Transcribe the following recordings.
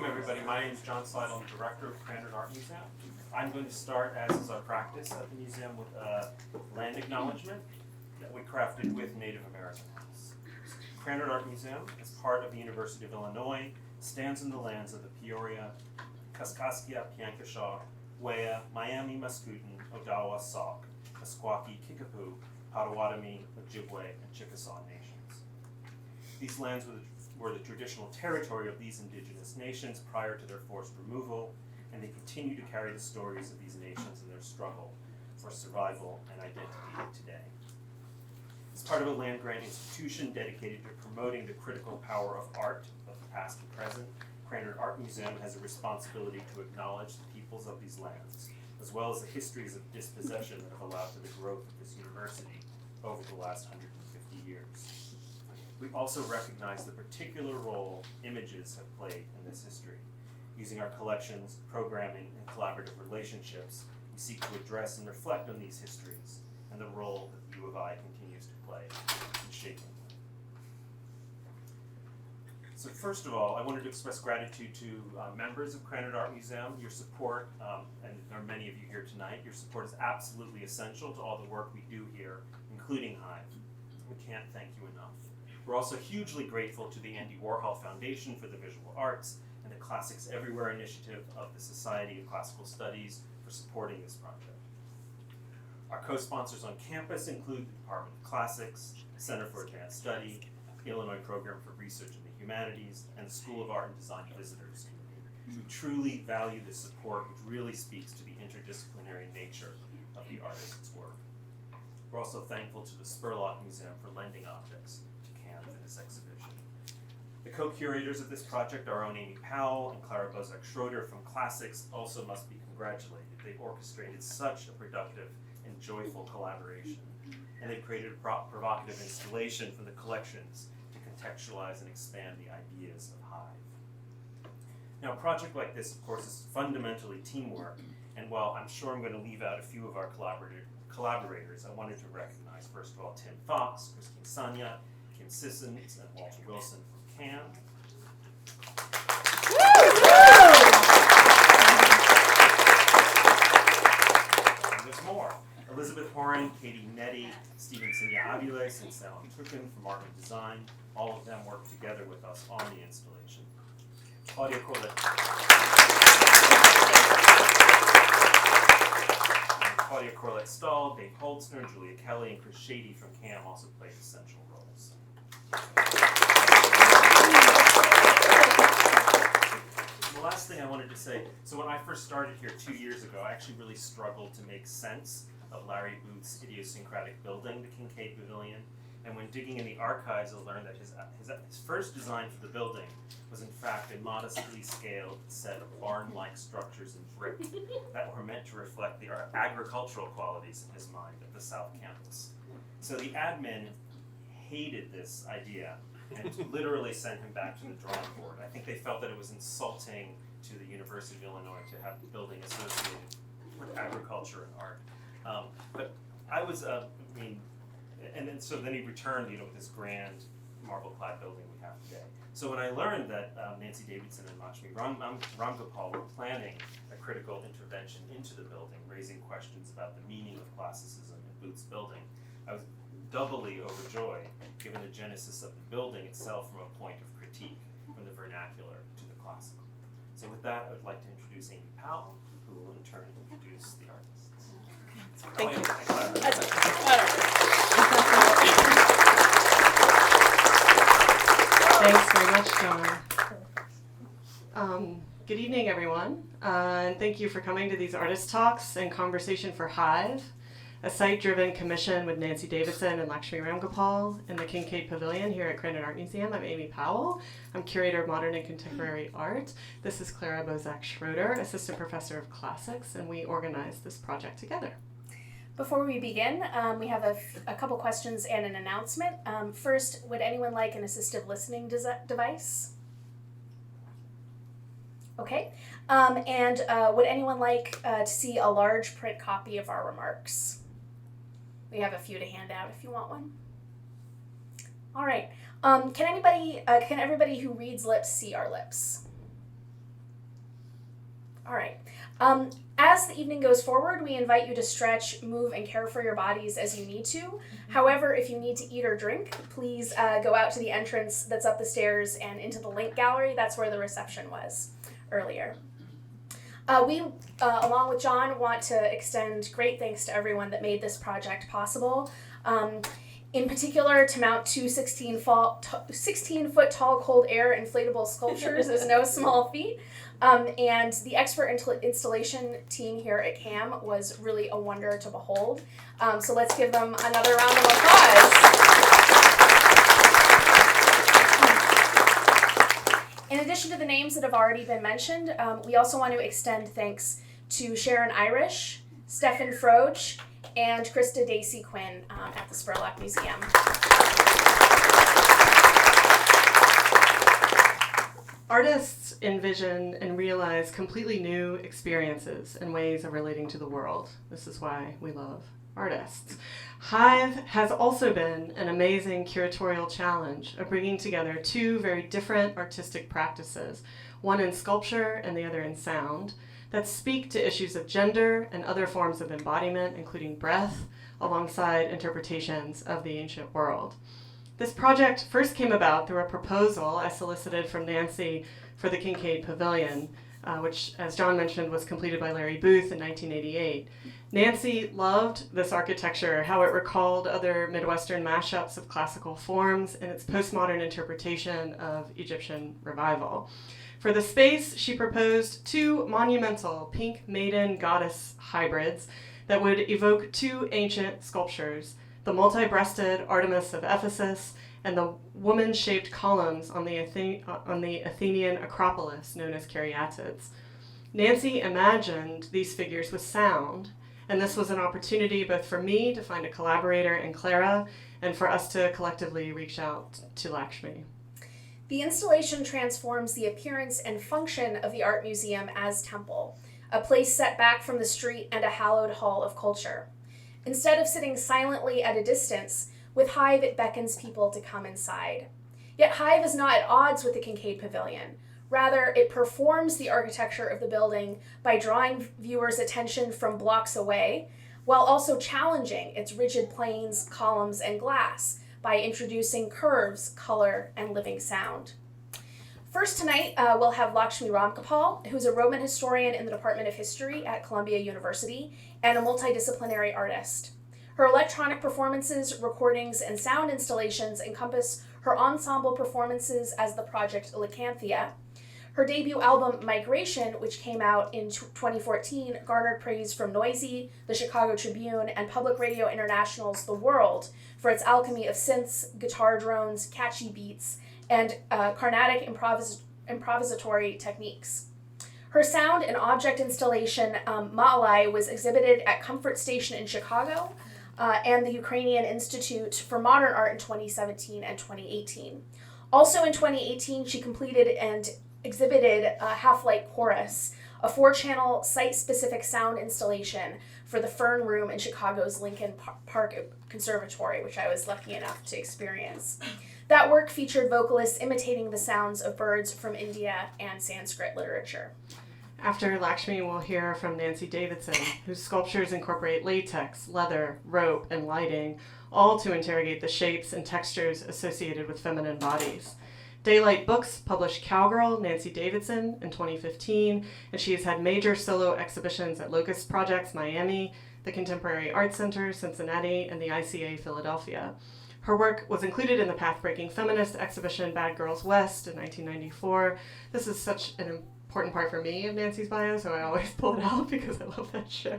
Welcome everybody. My name is John Seidel. I'm director of Krannert Art Museum. I'm going to start, as is our practice at the museum, with a land acknowledgement that we crafted with Native Americans. Krannert Art Museum, as part of the University of Illinois, stands in the lands of the Peoria, Kaskaskia, Piankashaw, Wea, Miami, Mascoutin, Odawa, Sauk, Meskwaki, Kickapoo, Potawatomi, Ojibwe, and Chickasaw nations. These lands were the traditional territory of these indigenous nations prior to their forced removal, and they continue to carry the stories of these nations and their struggle for survival and identity today. As part of a land-grant institution dedicated to promoting the critical power of art of the past and present, Krannert Art Museum has a responsibility to acknowledge the peoples of these lands, as well as the histories of dispossession that have allowed for the growth of this university over the last 150 years. We also recognize the particular role images have played in this history. Using our collections, programming, and collaborative relationships, we seek to address and reflect on these histories and the role that the U of I continues to play in shaping them. So first of all, I wanted to express gratitude to members of Krannert Art Museum. Your support, and there are many of you here tonight, your support is absolutely essential to all the work we do here, including Hive. We can't thank you enough. We're also hugely grateful to the Andy Warhol Foundation for the Visual Arts and the Classics Everywhere initiative of the Society of Classical Studies for supporting this project. Our co-sponsors on campus include the Department of Classics, Center for Advanced Study, the Illinois Program for Research in the Humanities, and the School of Art and Design Visitors. We truly value this support, which really speaks to the interdisciplinary nature of the artist's work. We're also thankful to the Spurlock Museum for lending objects for this exhibition. The co-curators of this project, our own Amy Powell and Clara Bozak-Schroeder from Classics, also must be congratulated. They've orchestrated such a productive and joyful collaboration, and they've created a provocative installation from the collections to contextualize and expand the ideas of Hive. Now, a project like this, of course, is fundamentally teamwork, and while I'm sure I'm going to leave out a few of our collaborators, I wanted to recognize, first of all, Tim Fox, Christine Sanya, Kim Sissons, and Walter Wilson from CAM. And there's more. Elizabeth Horan, Katie Nettie, Stephen Sinya-Aviles, and Salem Trukin from Art and Design. All of them worked together with us on the installation. Claudia Corlett-Stahl, Dave Holtzner, Julia Kelly, and Chris Shady from CAM also played essential roles. The last thing I wanted to say, so when I first started here 2 years ago, I actually really struggled to make sense of Larry Booth's idiosyncratic building, the Kincaid Pavilion. And when digging in the archives, I learned that his first design for the building was in fact a modestly scaled set of barn-like structures in brick that were meant to reflect the agricultural qualities in his mind of the South Campus. So the admin hated this idea and literally sent him back to the drawing board. I think they felt that it was insulting to the University of Illinois to have the building associated with agriculture and art. But I was, so then he returned, with this grand marble-clad building we have today. So when I learned that Nancy Davidson and Lakshmi Ramgopal were planning a critical intervention into the building, raising questions about the meaning of classicism in Booth's building, I was doubly overjoyed, given the genesis of the building itself from a point of critique, from the vernacular to the classical. So with that, I would like to introduce Amy Powell, who will in turn introduce the artists. Thank you. Thanks very much, John. Good evening, everyone, and thank you for coming to these artist talks and conversation for Hive, a site-driven commission with Nancy Davidson and Lakshmi Ramgopal in the Kincaid Pavilion here at Krannert Art Museum. I'm Amy Powell. I'm curator of modern and contemporary art. This is Clara Bozak-Schroeder, assistant professor of classics, and we organized this project together. Before we begin, we have a couple questions and an announcement. First, would anyone like an assistive listening device? Okay. And would anyone like to see a large print copy of our remarks? We have a few to hand out if you want one. All right. Can everybody who reads lips see our lips? All right. As the evening goes forward, we invite you to stretch, move, and care for your bodies as you need to. However, if you need to eat or drink, please go out to the entrance that's up the stairs and into the Link Gallery. That's where the reception was earlier. We, along with John, want to extend great thanks to everyone that made this project possible. In particular, to mount two 16-foot tall cold air inflatable sculptures is no small feat. And the expert installation team here at CAM was really a wonder to behold. So let's give them another round of applause. In addition to the names that have already been mentioned, we also want to extend thanks to Sharon Irish, Stefan Froge, and Krista Dacey Quinn at the Spurlock Museum. Artists envision and realize completely new experiences and ways of relating to the world. This is why we love artists. Hive has also been an amazing curatorial challenge of bringing together two very different artistic practices, one in sculpture and the other in sound, that speak to issues of gender and other forms of embodiment, including breath, alongside interpretations of the ancient world. This project first came about through a proposal I solicited from Nancy for the Kincaid Pavilion, which, as John mentioned, was completed by Larry Booth in 1988. Nancy loved this architecture, how it recalled other Midwestern mashups of classical forms and its postmodern interpretation of Egyptian revival. For the space, she proposed two monumental pink maiden goddess hybrids that would evoke two ancient sculptures, the multi-breasted Artemis of Ephesus and the woman-shaped columns on the Athenian Acropolis known as caryatids. Nancy imagined these figures with sound, and this was an opportunity both for me to find a collaborator in Clara and for us to collectively reach out to Lakshmi. The installation transforms the appearance and function of the art museum as temple, a place set back from the street and a hallowed hall of culture. Instead of sitting silently at a distance, with Hive it beckons people to come inside. Yet Hive is not at odds with the Kincaid Pavilion. Rather, it performs the architecture of the building by drawing viewers' attention from blocks away, while also challenging its rigid planes, columns, and glass by introducing curves, color, and living sound. First tonight, we'll have Lakshmi Ramgopal, who's a Roman historian in the Department of History at Columbia University and a multidisciplinary artist. Her electronic performances, recordings, and sound installations encompass her ensemble performances as the project Lycanthia. Her debut album, Migration, which came out in 2014, garnered praise from Noisy, the Chicago Tribune, and Public Radio International's The World for its alchemy of synths, guitar drones, catchy beats, and Carnatic improvisatory techniques. Her sound and object installation, Ma'alai, was exhibited at Comfort Station in Chicago and the Ukrainian Institute for Modern Art in 2017 and 2018. Also in 2018, she completed and exhibited Half-Light Chorus, a 4-channel site-specific sound installation for the Fern Room in Chicago's Lincoln Park Conservatory, which I was lucky enough to experience. That work featured vocalists imitating the sounds of birds from India and Sanskrit literature. After Lakshmi, we'll hear from Nancy Davidson, whose sculptures incorporate latex, leather, rope, and lighting, all to interrogate the shapes and textures associated with feminine bodies. Daylight Books published Cowgirl, Nancy Davidson, in 2015, and she has had major solo exhibitions at Locust Projects, Miami, the Contemporary Art Center, Cincinnati, and the ICA, Philadelphia. Her work was included in the path-breaking feminist exhibition Bad Girls West in 1994. This is such an important part for me of Nancy's bio, so I always pull it out because I love that show.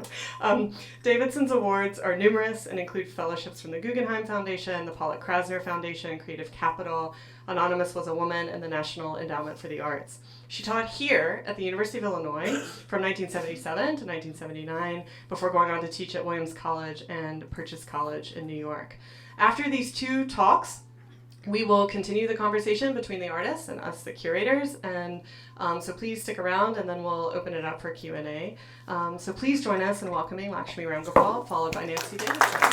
Davidson's awards are numerous and include fellowships from the Guggenheim Foundation, the Pollock Krasner Foundation, Creative Capital, Anonymous Was a Woman, and the National Endowment for the Arts. She taught here at the University of Illinois from 1977 to 1979 before going on to teach at Williams College and Purchase College in New York. After these two talks, we will continue the conversation between the artists and us, the curators, and so please stick around, and then we'll open it up for Q&A. So please join us in welcoming Lakshmi Ramgopal, followed by Nancy Davidson.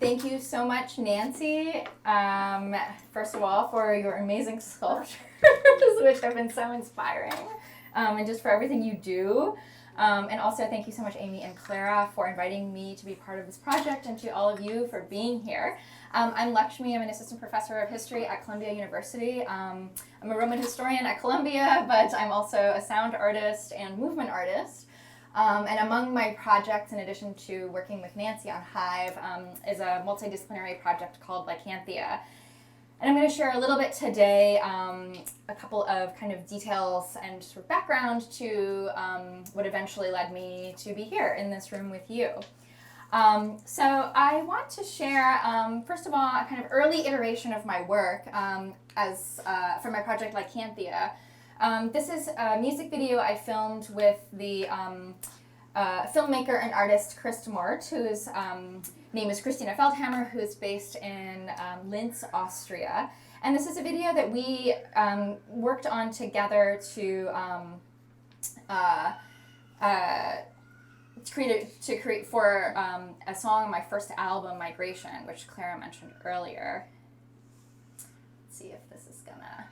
Thank you so much, Nancy, first of all, for your amazing sculptures, which have been so inspiring, and just for everything you do. And also thank you so much, Amy and Clara, for inviting me to be part of this project, and to all of you for being here. I'm Lakshmi. I'm an assistant professor of history at Columbia University. I'm a Roman historian at Columbia, but I'm also a sound artist and movement artist. And among my projects, in addition to working with Nancy on Hive, is a multidisciplinary project called Lycanthia. And I'm going to share a little bit today, a couple of kind of details and sort of background to what eventually led me to be here in this room with you. So I want to share, first of all, a kind of early iteration of my work for my project Lycanthia. This is a music video I filmed with the filmmaker and artist Chris Mort, whose name is Christina Feldhammer, who is based in Linz, Austria. And this is a video that we worked on together to create for a song on my first album, Migration, which Clara mentioned earlier. Let's see if this is gonna...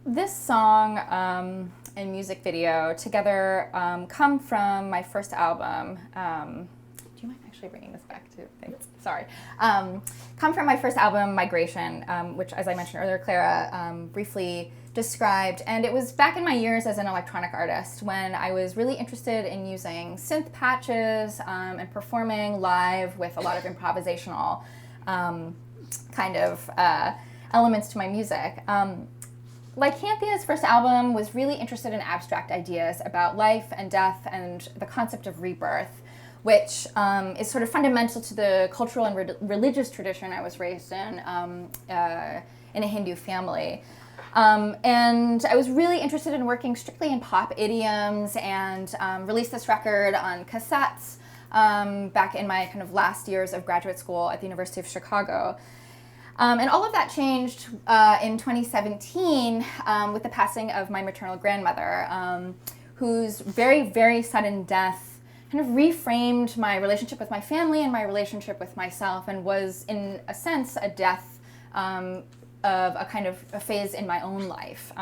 This song and music video together come from my first album. Do you mind actually bringing this back to? Thanks. Sorry. Come from my first album, Migration, which, as I mentioned earlier, Clara briefly described. And it was back in my years as an electronic artist when I was really interested in using synth patches and performing live with a lot of improvisational kind of elements to my music. Lycanthia's first album was really interested in abstract ideas about life and death and the concept of rebirth, which is sort of fundamental to the cultural and religious tradition I was raised in a Hindu family. And I was really interested in working strictly in pop idioms and released this record on cassettes back in my kind of last years of graduate school at the University of Chicago. And all of that changed in 2017 with the passing of my maternal grandmother, whose very, very sudden death kind of reframed my relationship with my family and my relationship with myself, and was, in a sense, a death of a kind of a phase in my own life.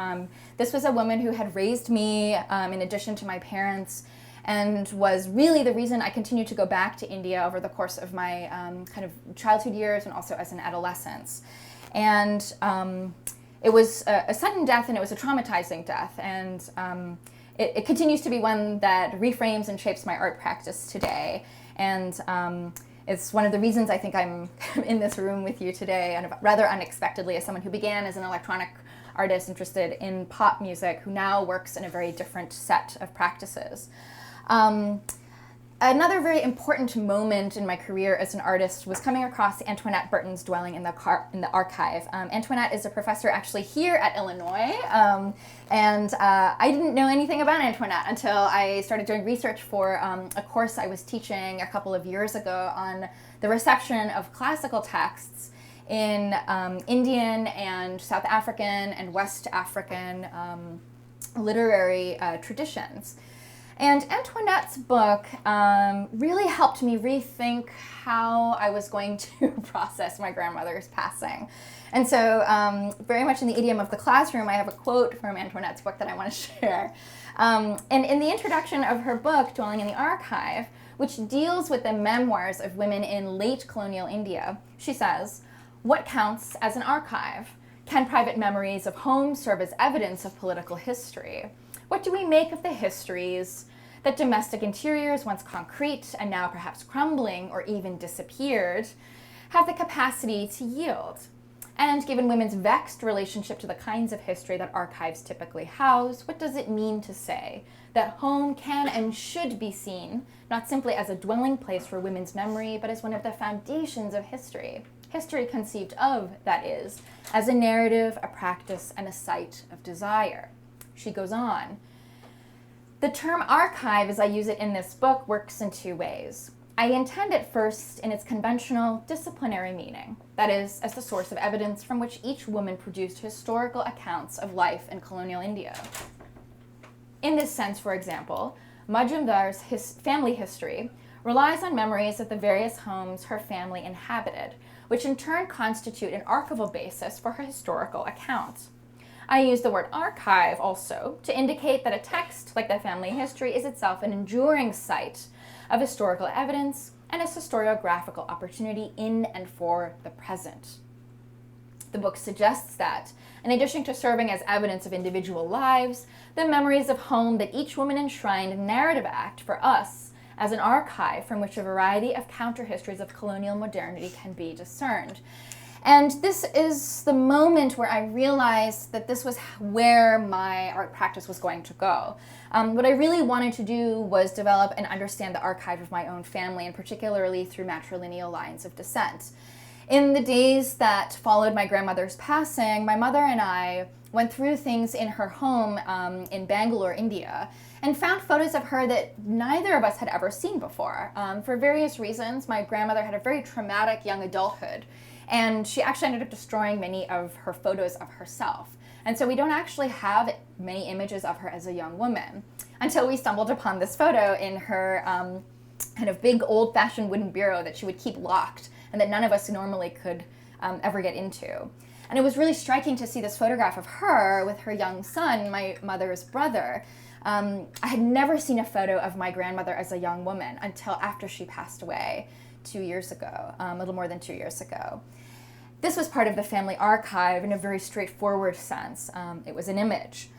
This was a woman who had raised me in addition to my parents, and was really the reason I continued to go back to India over the course of my kind of childhood years and also as an adolescence. And it was a sudden death, and it was a traumatizing death, and it continues to be one that reframes and shapes my art practice today. And it's one of the reasons I think I'm in this room with you today, and rather unexpectedly, as someone who began as an electronic artist interested in pop music, who now works in a very different set of practices. Another very important moment in my career as an artist was coming across Antoinette Burton's dwelling in the archive. Antoinette is a professor actually here at Illinois, and I didn't know anything about Antoinette until I started doing research for a course I was teaching a couple of years ago on the reception of classical texts in Indian and South African and West African literary traditions. And Antoinette's book really helped me rethink how I was going to process my grandmother's passing. And so very much in the idiom of the classroom, I have a quote from Antoinette's book that I want to share. And in the introduction of her book, Dwelling in the Archive, which deals with the memoirs of women in late colonial India, she says, "What counts as an archive? Can private memories of home serve as evidence of political history? What do we make of the histories that domestic interiors, once concrete and now perhaps crumbling or even disappeared, have the capacity to yield? And given women's vexed relationship to the kinds of history that archives typically house, what does it mean to say that home can and should be seen not simply as a dwelling place for women's memory, but as one of the foundations of history? History conceived of, that is, as a narrative, a practice, and a site of desire." She goes on, "The term archive, as I use it in this book, works in two ways. I intend it first in its conventional disciplinary meaning, that is, as the source of evidence from which each woman produced historical accounts of life in colonial India. In this sense, for example, Majumdar's family history relies on memories of the various homes her family inhabited, which in turn constitute an archival basis for her historical account. I use the word archive also to indicate that a text like the family history is itself an enduring site of historical evidence and a historiographical opportunity in and for the present. The book suggests that, in addition to serving as evidence of individual lives, the memories of home that each woman enshrined narrative act for us as an archive from which a variety of counter-histories of colonial modernity can be discerned. And this is the moment where I realized that this was where my art practice was going to go. What I really wanted to do was develop and understand the archive of my own family, and particularly through matrilineal lines of descent. In the days that followed my grandmother's passing, my mother and I went through things in her home in Bangalore, India, and found photos of her that neither of us had ever seen before. For various reasons, my grandmother had a very traumatic young adulthood, and she actually ended up destroying many of her photos of herself. And so we don't actually have many images of her as a young woman until we stumbled upon this photo in her kind of big old-fashioned wooden bureau that she would keep locked and that none of us normally could ever get into. And it was really striking to see this photograph of her with her young son, my mother's brother. I had never seen a photo of my grandmother as a young woman until after she passed away 2 years ago, a little more than 2 years ago. This was part of the family archive in a very straightforward sense. It was an image.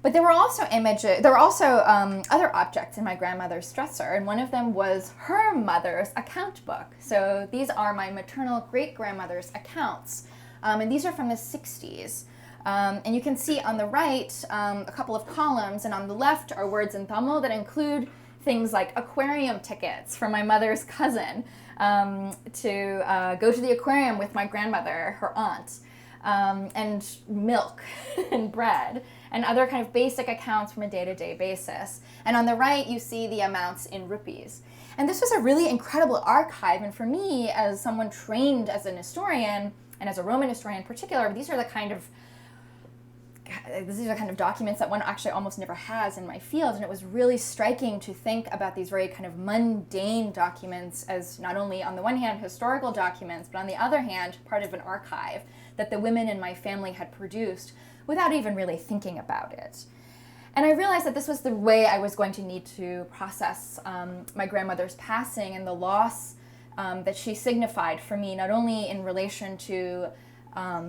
But there were also other objects in my grandmother's dresser, and one of them was her mother's account book. So these are my maternal great-grandmother's accounts, and these are from the 60s. And you can see on the right a couple of columns, and on the left are words in Tamil that include things like aquarium tickets from my mother's cousin to go to the aquarium with my grandmother, her aunt, and milk and bread, and other kind of basic accounts from a day-to-day basis. And on the right, you see the amounts in rupees. And this was a really incredible archive, and for me, as someone trained as an historian, and as a Roman historian in particular, these are the kind of documents that one actually almost never has in my field, and it was really striking to think about these very kind of mundane documents as not only on the one hand historical documents, but on the other hand part of an archive that the women in my family had produced without even really thinking about it. And I realized that this was the way I was going to need to process my grandmother's passing and the loss that she signified for me, not only in relation to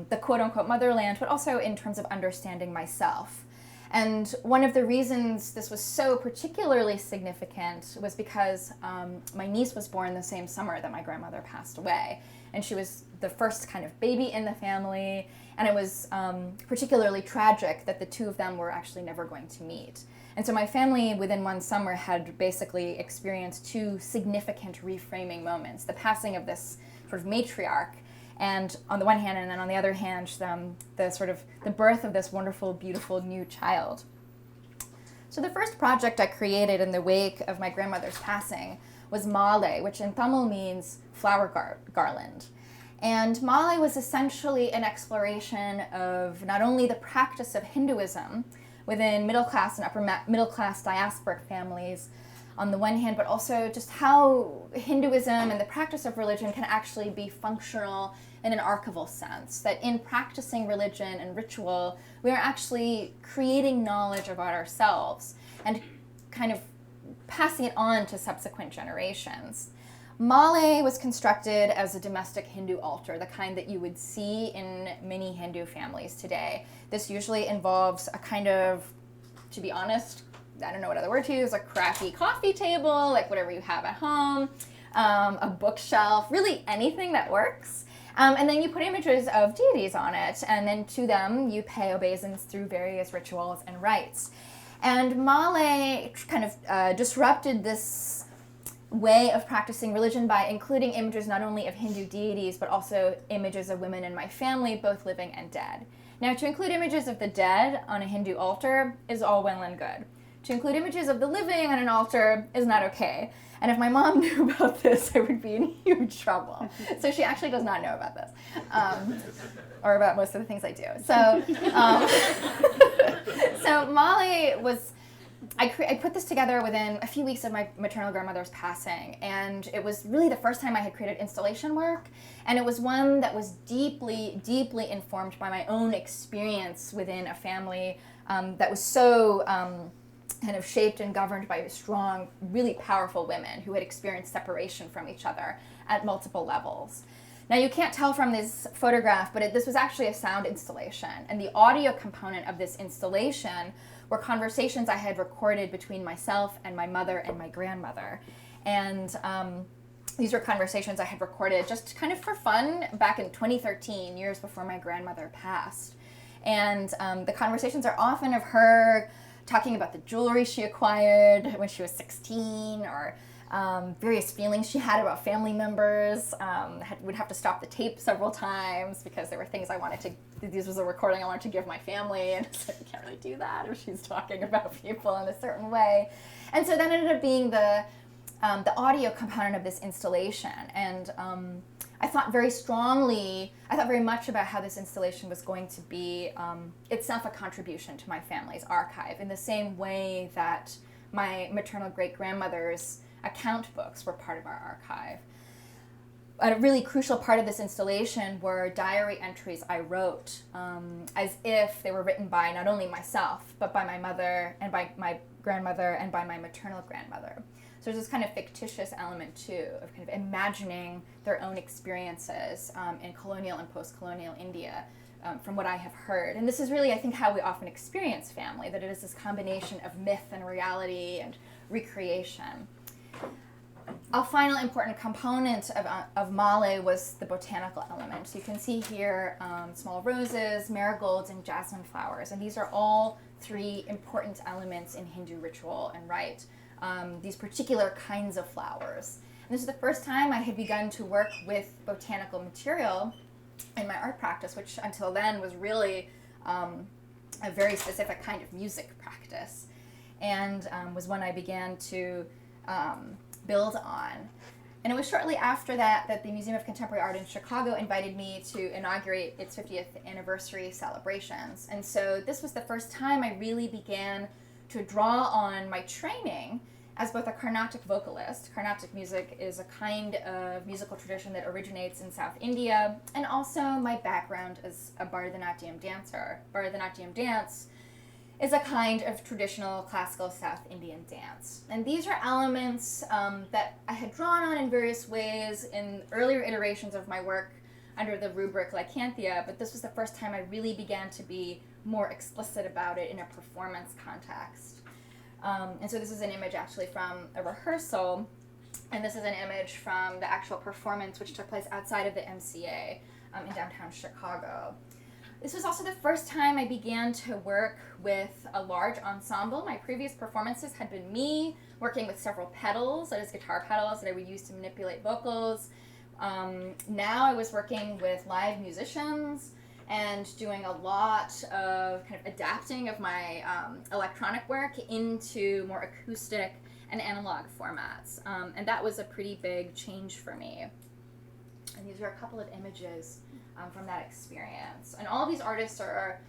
the quote-unquote motherland, but also in terms of understanding myself. And one of the reasons this was so particularly significant was because my niece was born the same summer that my grandmother passed away. And she was the first kind of baby in the family, and it was particularly tragic that the two of them were actually never going to meet. And so my family, within one summer, had basically experienced two significant reframing moments: the passing of this sort of matriarch, and on the one hand, and then on the other hand, the birth of this wonderful, beautiful new child. So the first project I created in the wake of my grandmother's passing was Male, which in Tamil means flower garland. And Male was essentially an exploration of not only the practice of Hinduism within middle-class and upper-middle-class diasporic families on the one hand, but also just how Hinduism and the practice of religion can actually be functional in an archival sense, that in practicing religion and ritual, we are actually creating knowledge about ourselves and kind of passing it on to subsequent generations. Male was constructed as a domestic Hindu altar, the kind that you would see in many Hindu families today. This usually involves a kind of, to be honest, I don't know what other word to use, a crappy coffee table, like whatever you have at home, a bookshelf, really anything that works. And then you put images of deities on it, and then to them you pay obeisance through various rituals and rites. And Male kind of disrupted this way of practicing religion by including images not only of Hindu deities, but also images of women in my family, both living and dead. Now, to include images of the dead on a Hindu altar is all well and good. To include images of the living on an altar is not okay. And if my mom knew about this, I would be in huge trouble. So she actually does not know about this, or about most of the things I do. So, so Male was, I put this together within a few weeks of my maternal grandmother's passing, and it was really the first time I had created installation work, and it was one that was deeply, deeply informed by my own experience within a family that was so kind of shaped and governed by strong, really powerful women who had experienced separation from each other at multiple levels. Now, you can't tell from this photograph, but this was actually a sound installation, and the audio component of this installation were conversations I had recorded between myself and my mother and my grandmother. And these were conversations I had recorded just kind of for fun back in 2013, years before my grandmother passed. And the conversations are often of her talking about the jewelry she acquired when she was 16, or various feelings she had about family members. Would have to stop the tape several times because there were things I wanted to, this was a recording I wanted to give my family, and so you can't really do that if she's talking about people in a certain way. And so that ended up being the audio component of this installation. And I thought very much about how this installation was going to be itself a contribution to my family's archive, in the same way that my maternal great-grandmother's account books were part of our archive. A really crucial part of this installation were diary entries I wrote, as if they were written by not only myself, but by my mother and by my grandmother and by my maternal grandmother. So there's this kind of fictitious element, too, of kind of imagining their own experiences in colonial and post-colonial India, from what I have heard. And this is really, I think, how we often experience family, that it is this combination of myth and reality and recreation. A final important component of Male was the botanical elements. You can see here small roses, marigolds, and jasmine flowers. And these are all three important elements in Hindu ritual and rite. These particular kinds of flowers. And this is the first time I had begun to work with botanical material in my art practice, which until then was really a very specific kind of music practice, and was one I began to build on. And it was shortly after that the Museum of Contemporary Art in Chicago invited me to inaugurate its 50th anniversary celebrations. And so this was the first time I really began to draw on my training as both a Carnatic vocalist. Carnatic music is a kind of musical tradition that originates in South India, and also my background as a Bharatanatyam dancer. Bharatanatyam dance is a kind of traditional classical South Indian dance. And these are elements that I had drawn on in various ways in earlier iterations of my work. under the rubric lycanthia, but this was the first time I really began to be more explicit about it in a performance context. And so this is an image actually from a rehearsal, and this is an image from the actual performance which took place outside of the MCA in downtown Chicago. This was also the first time I began to work with a large ensemble. My previous performances had been me working with several pedals, that is guitar pedals that I would use to manipulate vocals. Now I was working with live musicians and doing a lot of kind of adapting of my electronic work into more acoustic and analog formats. And that was a pretty big change for me. And these are a couple of images from that experience. And all of these artists are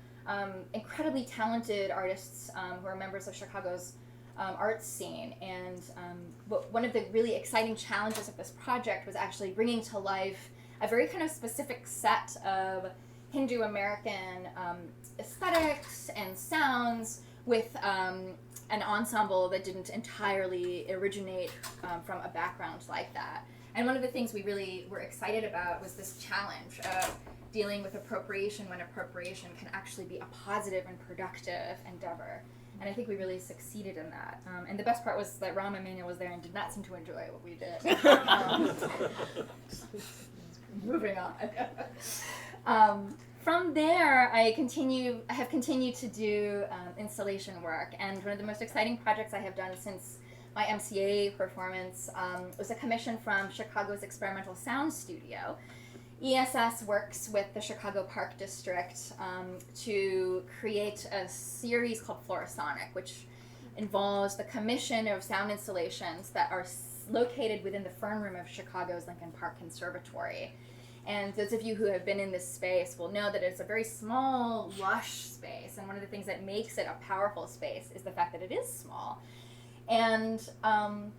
incredibly talented artists who are members of Chicago's arts scene. And one of the really exciting challenges of this project was actually bringing to life a very kind of specific set of Hindu American aesthetics and sounds with an ensemble that didn't entirely originate from a background like that. And one of the things we really were excited about was this challenge of dealing with appropriation when appropriation can actually be a positive and productive endeavor. And I think we really succeeded in that. And the best part was that Rahm Emanuel was there and did not seem to enjoy what we did. Moving on. From there, I have continued to do installation work. And one of the most exciting projects I have done since my MCA performance was a commission from Chicago's Experimental Sound Studio. ESS works with the Chicago Park District to create a series called Flora Sonic, which involves the commission of sound installations that are located within the Fern Room of Chicago's Lincoln Park Conservatory. And those of you who have been in this space will know that it's a very small, lush space, and one of the things that makes it a powerful space is the fact that it is small. And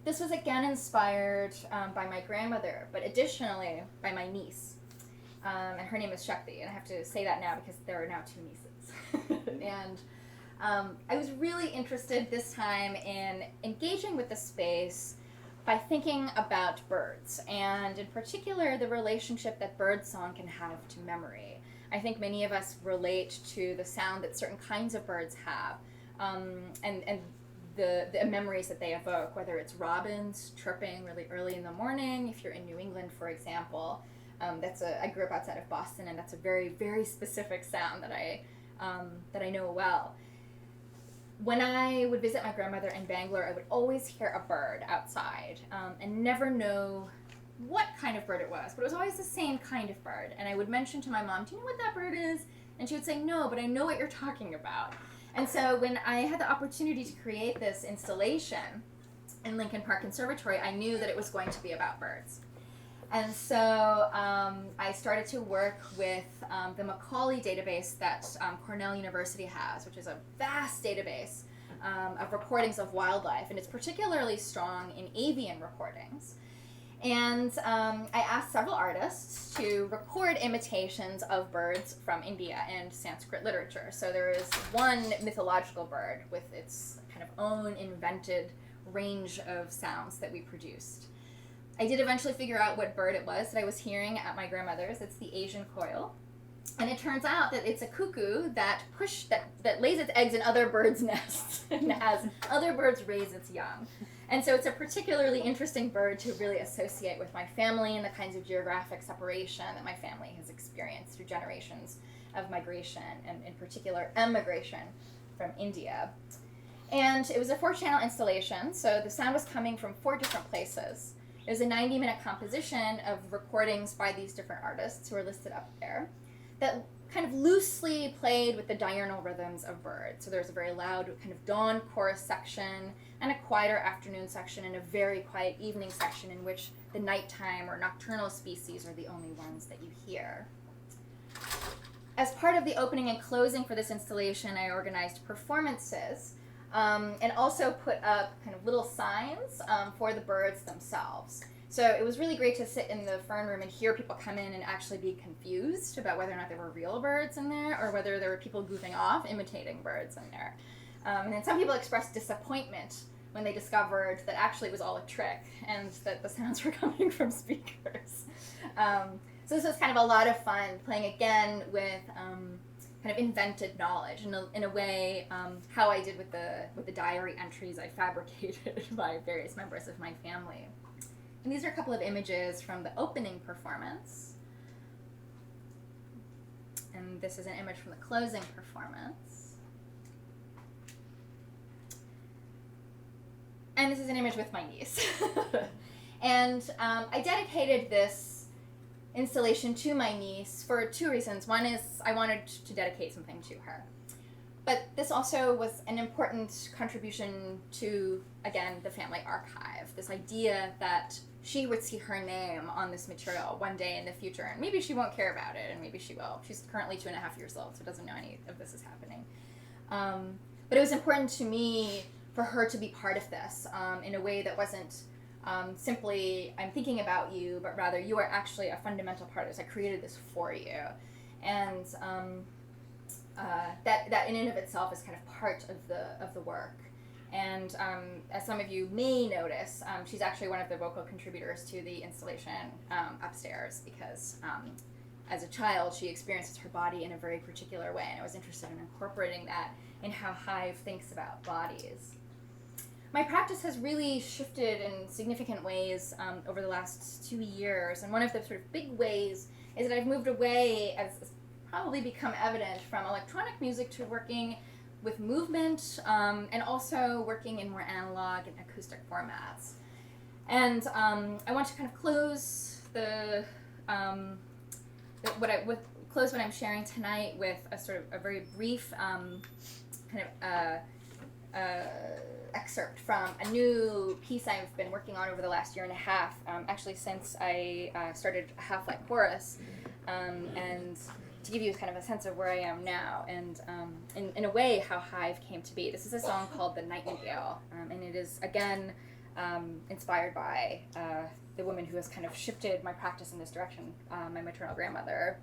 this was again inspired by my grandmother, but additionally by my niece. And her name is Shakti, and I have to say that now because there are now two nieces. And I was really interested this time in engaging with the space by thinking about birds, and in particular the relationship that birdsong can have to memory. I think many of us relate to the sound that certain kinds of birds have, and the memories that they evoke, whether it's robins chirping really early in the morning, if you're in New England, for example. I grew up outside of Boston, and that's a very, very specific sound that I know well. When I would visit my grandmother in Bangalore, I would always hear a bird outside and never know what kind of bird it was, but it was always the same kind of bird. And I would mention to my mom, do you know what that bird is? And she would say, no, but I know what you're talking about. And so when I had the opportunity to create this installation in Lincoln Park Conservatory, I knew that it was going to be about birds. And so I started to work with the Macaulay database that Cornell University has, which is a vast database of recordings of wildlife, and it's particularly strong in avian recordings. And I asked several artists to record imitations of birds from India and Sanskrit literature. So there is one mythological bird with its kind of own invented range of sounds that we produced. I did eventually figure out what bird it was that I was hearing at my grandmother's. It's the Asian coil. And it turns out that it's a cuckoo that lays its eggs in other birds' nests and has other birds raise its young. And so it's a particularly interesting bird to really associate with my family and the kinds of geographic separation that my family has experienced through generations of migration, and in particular emigration from India. And it was a 4-channel installation, so the sound was coming from 4 different places. It was a 90-minute composition of recordings by these different artists who are listed up there that kind of loosely played with the diurnal rhythms of birds. So there's a very loud kind of dawn chorus section and a quieter afternoon section and a very quiet evening section in which the nighttime or nocturnal species are the only ones that you hear. As part of the opening and closing for this installation, I organized performances and also put up kind of little signs for the birds themselves. So it was really great to sit in the fern room and hear people come in and actually be confused about whether or not there were real birds in there or whether there were people goofing off imitating birds in there. And then some people expressed disappointment when they discovered that actually it was all a trick and that the sounds were coming from speakers. So this was kind of a lot of fun, playing again with kind of invented knowledge in a way, how I did with the diary entries I fabricated by various members of my family. And these are a couple of images from the opening performance. And this is an image from the closing performance. And this is an image with my niece. And I dedicated this installation to my niece for two reasons. One is I wanted to dedicate something to her. But this also was an important contribution to, again, the family archive. This idea that she would see her name on this material one day in the future. And maybe she won't care about it, and maybe she will. She's currently 2.5 years old, so doesn't know any of this is happening. But it was important to me for her to be part of this in a way that wasn't simply, I'm thinking about you, but rather you are actually a fundamental part of this. I created this for you. And that in and of itself is kind of part of the work. And as some of you may notice, she's actually one of the vocal contributors to the installation upstairs, because as a child she experiences her body in a very particular way, and I was interested in incorporating that in how Hive thinks about bodies. My practice has really shifted in significant ways over the last 2 years, and one of the sort of big ways is that I've moved away, as probably become evident, from electronic music to working with movement, and also working in more analog and acoustic formats. And I want to kind of close close what I'm sharing tonight with a sort of a very brief excerpt from a new piece I've been working on over the last 1.5 years, actually since I started Half-Light Chorus, and to give you kind of a sense of where I am now, and in a way how Hive came to be. This is a song called The Nightingale, and it is again inspired by the woman who has kind of shifted my practice in this direction, my maternal grandmother.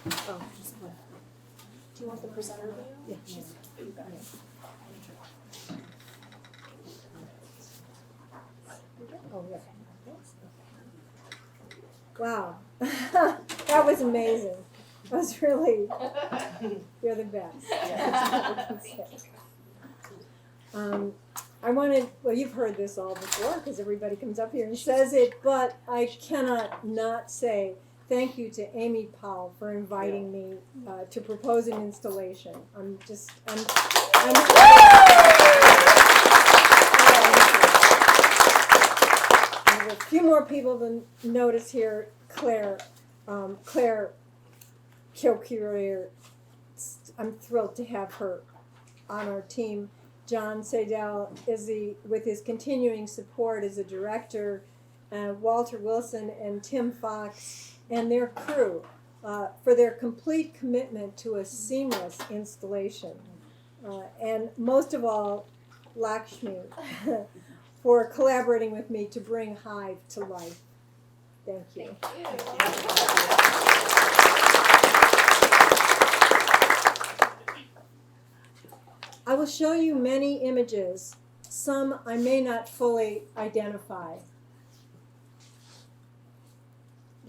Oh, just one. Do you want the presenter view? Yeah. You got it. Oh, yeah. Wow. That was amazing. That was really, you're the best. I wanted, well, you've heard this all before because everybody comes up here and says it, but I cannot not say thank you to Amy Powell for inviting me to propose an installation. I'm There's a few more people to notice here. Claire Kilcurier, I'm thrilled to have her on our team. John Seidel with his continuing support as a director, Walter Wilson and Tim Fox and their crew for their complete commitment to a seamless installation. And most of all, Lakshmi for collaborating with me to bring Hive to life. Thank you. I will show you many images. Some I may not fully identify.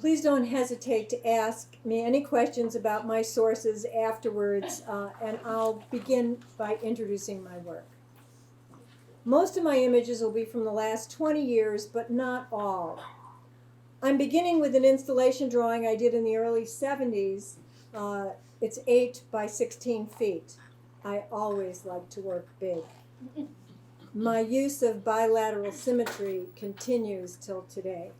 Please don't hesitate to ask me any questions about my sources afterwards, and I'll begin by introducing my work. Most of my images will be from the last 20 years, but not all. I'm beginning with an installation drawing I did in the early 70s. It's 8 by 16 feet. I always like to work big. My use of bilateral symmetry continues till today.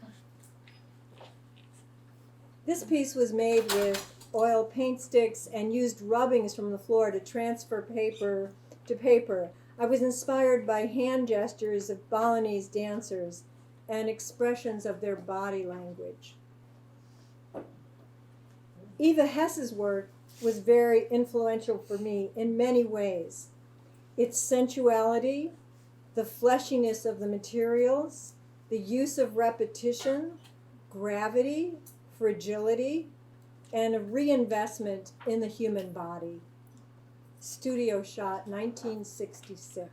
This piece was made with oil paint sticks and used rubbings from the floor to transfer paper to paper. I was inspired by hand gestures of Balinese dancers and expressions of their body language. Eva Hess's work was very influential for me in many ways. Its sensuality, the fleshiness of the materials, the use of repetition, gravity, fragility, and a reinvestment in the human body. Studio shot, 1966.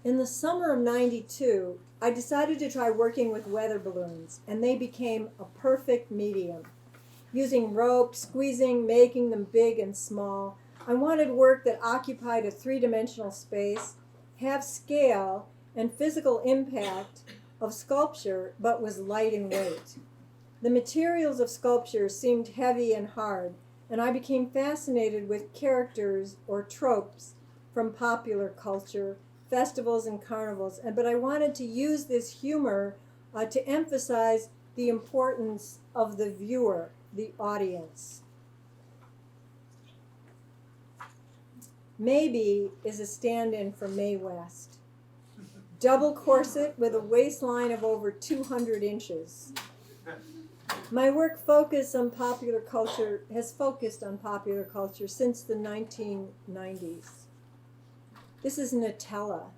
In the summer of '92, I decided to try working with weather balloons, and they became a perfect medium. Using rope, squeezing, making them big and small, I wanted work that occupied a three-dimensional space, have scale and physical impact of sculpture, but was light in weight. The materials of sculpture seemed heavy and hard, and I became fascinated with characters or tropes from popular culture, festivals and carnivals, but I wanted to use this humor to emphasize the importance of the viewer, the audience. Maybe is a stand-in for Mae West. Double corset with a waistline of over 200 inches. My work has focused on popular culture since the 1990s. This is Nutella,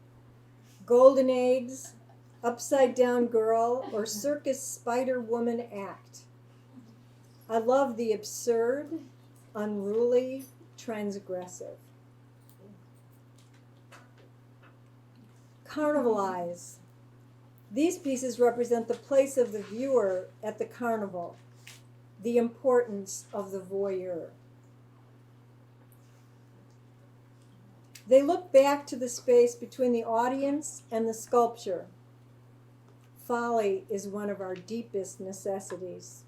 Golden Eggs, Upside Down Girl, or Circus Spider Woman Act. I love the absurd, unruly, transgressive. Carnival Eyes. These pieces represent the place of the viewer at the carnival, the importance of the voyeur. They look back to the space between the audience and the sculpture. Folly is one of our deepest necessities.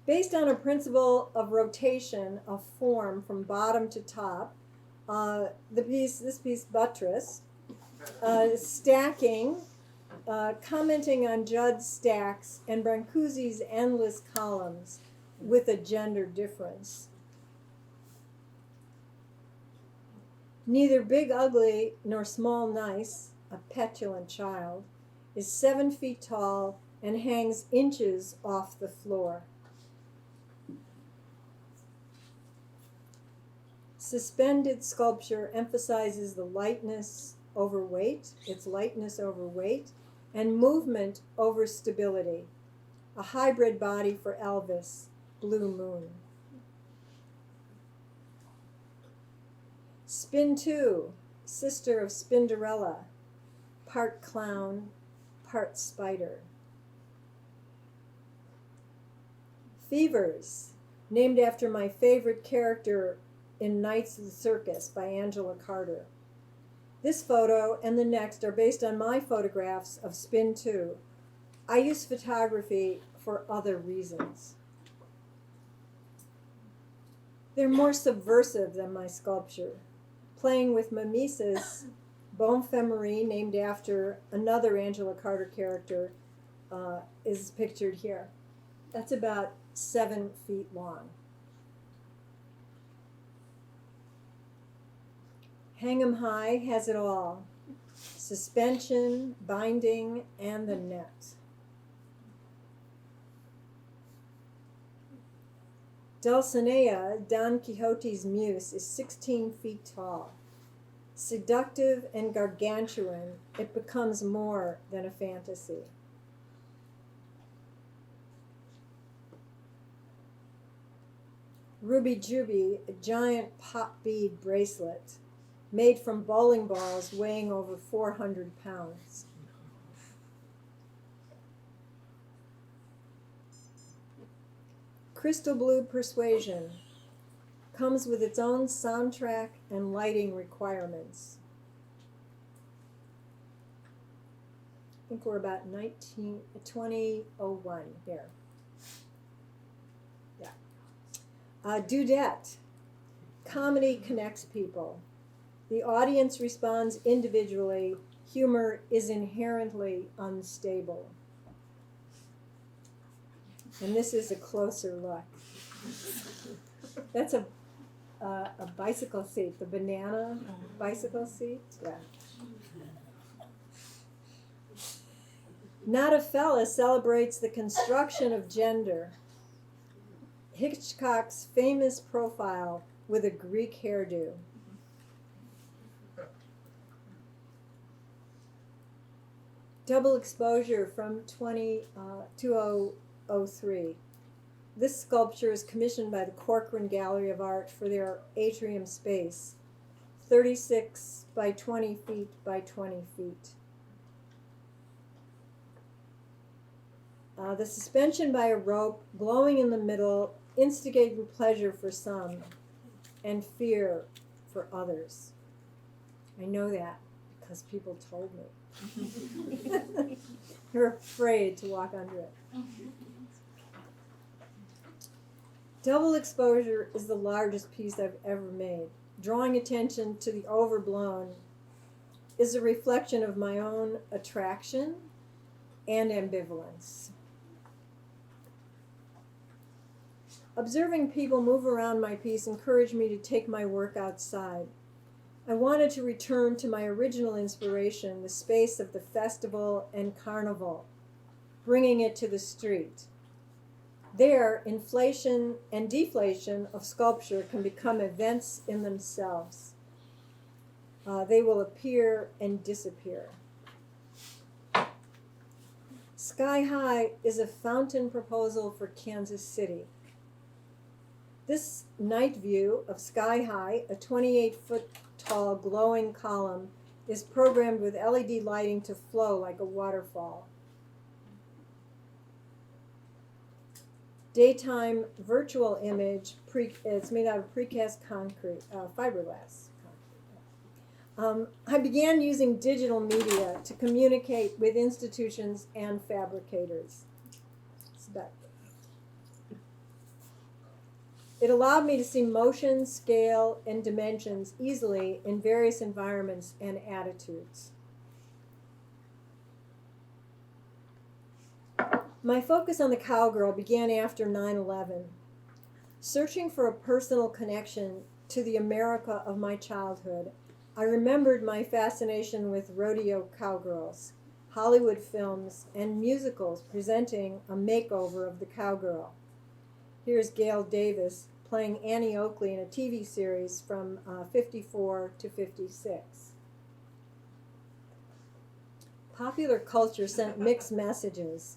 Based on a principle of rotation of form from bottom to top, this piece Buttress, stacking, commenting on Judd's stacks and Brancusi's endless columns with a gender difference. Neither Big Ugly nor Small Nice, a petulant child, is 7 feet tall and hangs inches off the floor. Suspended sculpture emphasizes the lightness over weight, its lightness over weight, and movement over stability, a hybrid body for Elvis, Blue Moon. Spin 2, sister of Spinderella, part clown, part spider. Fevers, named after my favorite character in Knights of the Circus by Angela Carter. This photo and the next are based on my photographs of Spin 2. I use photography for other reasons. They're more subversive than my sculpture. Playing with mimesis, Bone Femerie, named after another Angela Carter character, is pictured here. That's about 7 feet long. Hang 'em High has it all. Suspension, binding, and the net. Dulcinea, Don Quixote's muse, is 16 feet tall. Seductive and gargantuan, it becomes more than a fantasy. Ruby Juby, a giant pop bead bracelet made from bowling balls weighing over 400 pounds. Crystal Blue Persuasion comes with its own soundtrack and lighting requirements. I think we're about 2001 here. Yeah. Dudette. Comedy connects people. The audience responds individually. Humor is inherently unstable. And this is a closer look. That's a bicycle seat, the banana bicycle seat. Yeah. Not a Fella celebrates the construction of gender. Hitchcock's famous profile with a Greek hairdo. Double Exposure from 2003. This sculpture is commissioned by the Corcoran Gallery of Art for their atrium space, 36 by 20 feet by 20 feet. The suspension by a rope, glowing in the middle, instigated pleasure for some and fear for others. I know that because people told me. They're afraid to walk under it. Double Exposure is the largest piece I've ever made. Drawing attention to the overblown is a reflection of my own attraction and ambivalence. Observing people move around my piece encouraged me to take my work outside. I wanted to return to my original inspiration, the space of the festival and carnival, bringing it to the street. There, inflation and deflation of sculpture can become events in themselves. They will appear and disappear. Sky High is a fountain proposal for Kansas City. This night view of Sky High, a 28-foot tall glowing column, is programmed with LED lighting to flow like a waterfall. Daytime virtual image, it's made out of precast concrete, fiberglass concrete. I began using digital media to communicate with institutions and fabricators. It allowed me to see motion, scale, and dimensions easily in various environments and attitudes. My focus on the cowgirl began after 9/11. Searching for a personal connection to the America of my childhood, I remembered my fascination with rodeo cowgirls, Hollywood films, and musicals presenting a makeover of the cowgirl. Here's Gail Davis playing Annie Oakley in a TV series from 54 to 56. popular culture sent mixed messages.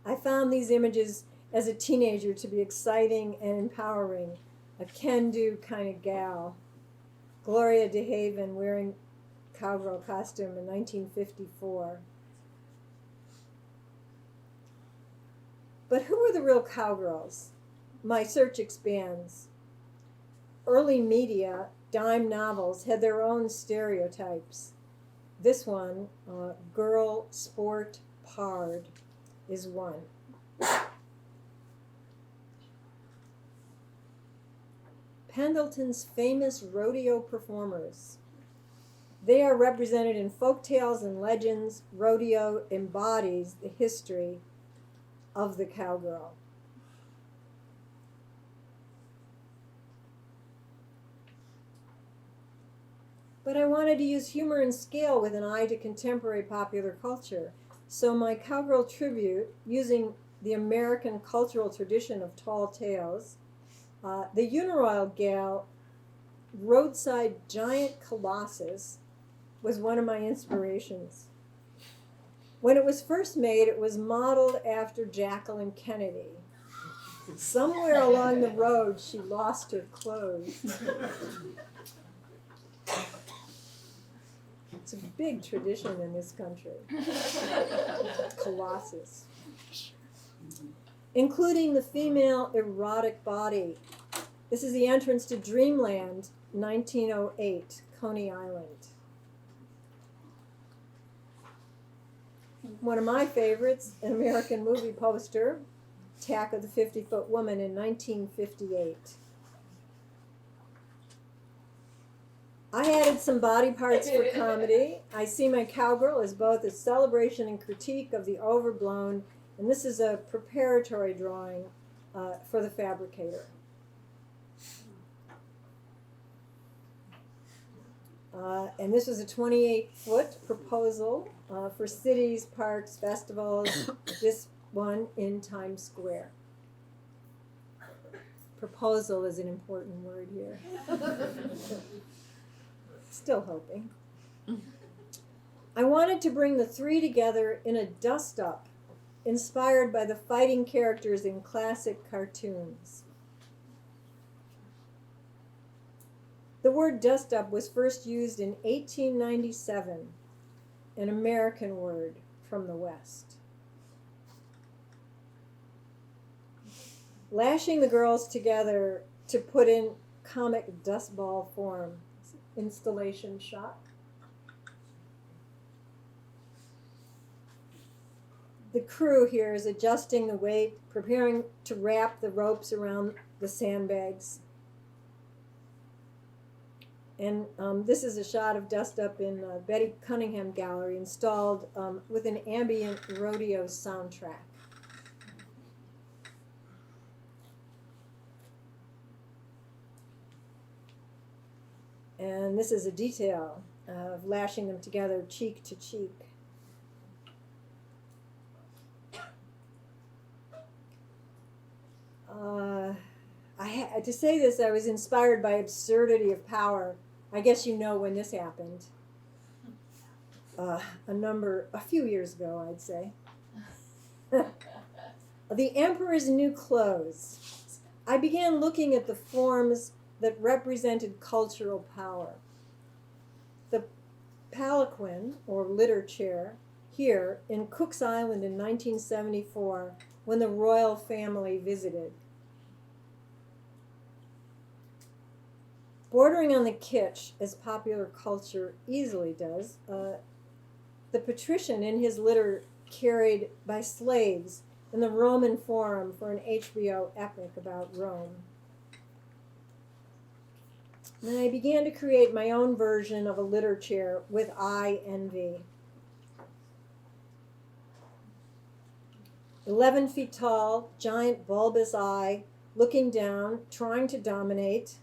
I found these images as a teenager to be exciting and empowering, a can-do kind of gal. Gloria DeHaven wearing cowgirl costume in 1954. But who were the real cowgirls? My search expands. Early media, dime novels, had their own stereotypes. This one, girl, sport, pard, is one. Pendleton's famous rodeo performers. They are represented in folk tales and legends. Rodeo embodies the history of the cowgirl. But I wanted to use humor and scale with an eye to contemporary popular culture. So my cowgirl tribute, using the American cultural tradition of tall tales, the Uniroyal gal, roadside giant colossus, was one of my inspirations. When it was first made, it was modeled after Jacqueline Kennedy. Somewhere along the road, she lost her clothes. It's a big tradition in this country. Colossus. Including the female erotic body. This is the entrance to Dreamland, 1908, Coney Island. One of my favorites, an American movie poster, Attack of the 50-Foot Woman in 1958. I added some body parts for comedy. I see my cowgirl as both a celebration and critique of the overblown, and this is a preparatory drawing for the fabricator. And this was a 28-foot proposal for cities, parks, festivals, this one in Times Square. Proposal is an important word here. Still hoping. I wanted to bring the three together in a dust-up, inspired by the fighting characters in classic cartoons. The word dust-up was first used in 1897, an American word from the West. Lashing the girls together to put in comic dustball form. Installation shot. The crew here is adjusting the weight, preparing to wrap the ropes around the sandbags. And this is a shot of Dust Up in Betty Cunningham Gallery, installed with an ambient rodeo soundtrack. And this is a detail of lashing them together cheek to cheek. To say this, I was inspired by absurdity of power. I guess you know when this happened. A few years ago, I'd say. The Emperor's New Clothes. I began looking at the forms that represented cultural power. The palanquin, or litter chair, here in Cook's Island in 1974, when the royal family visited. Bordering on the kitsch, as popular culture easily does, the patrician in his litter carried by slaves in the Roman Forum for an HBO epic about Rome. And I began to create my own version of a litter chair with eye envy. 11 feet tall, giant bulbous eye, looking down, trying to dominate,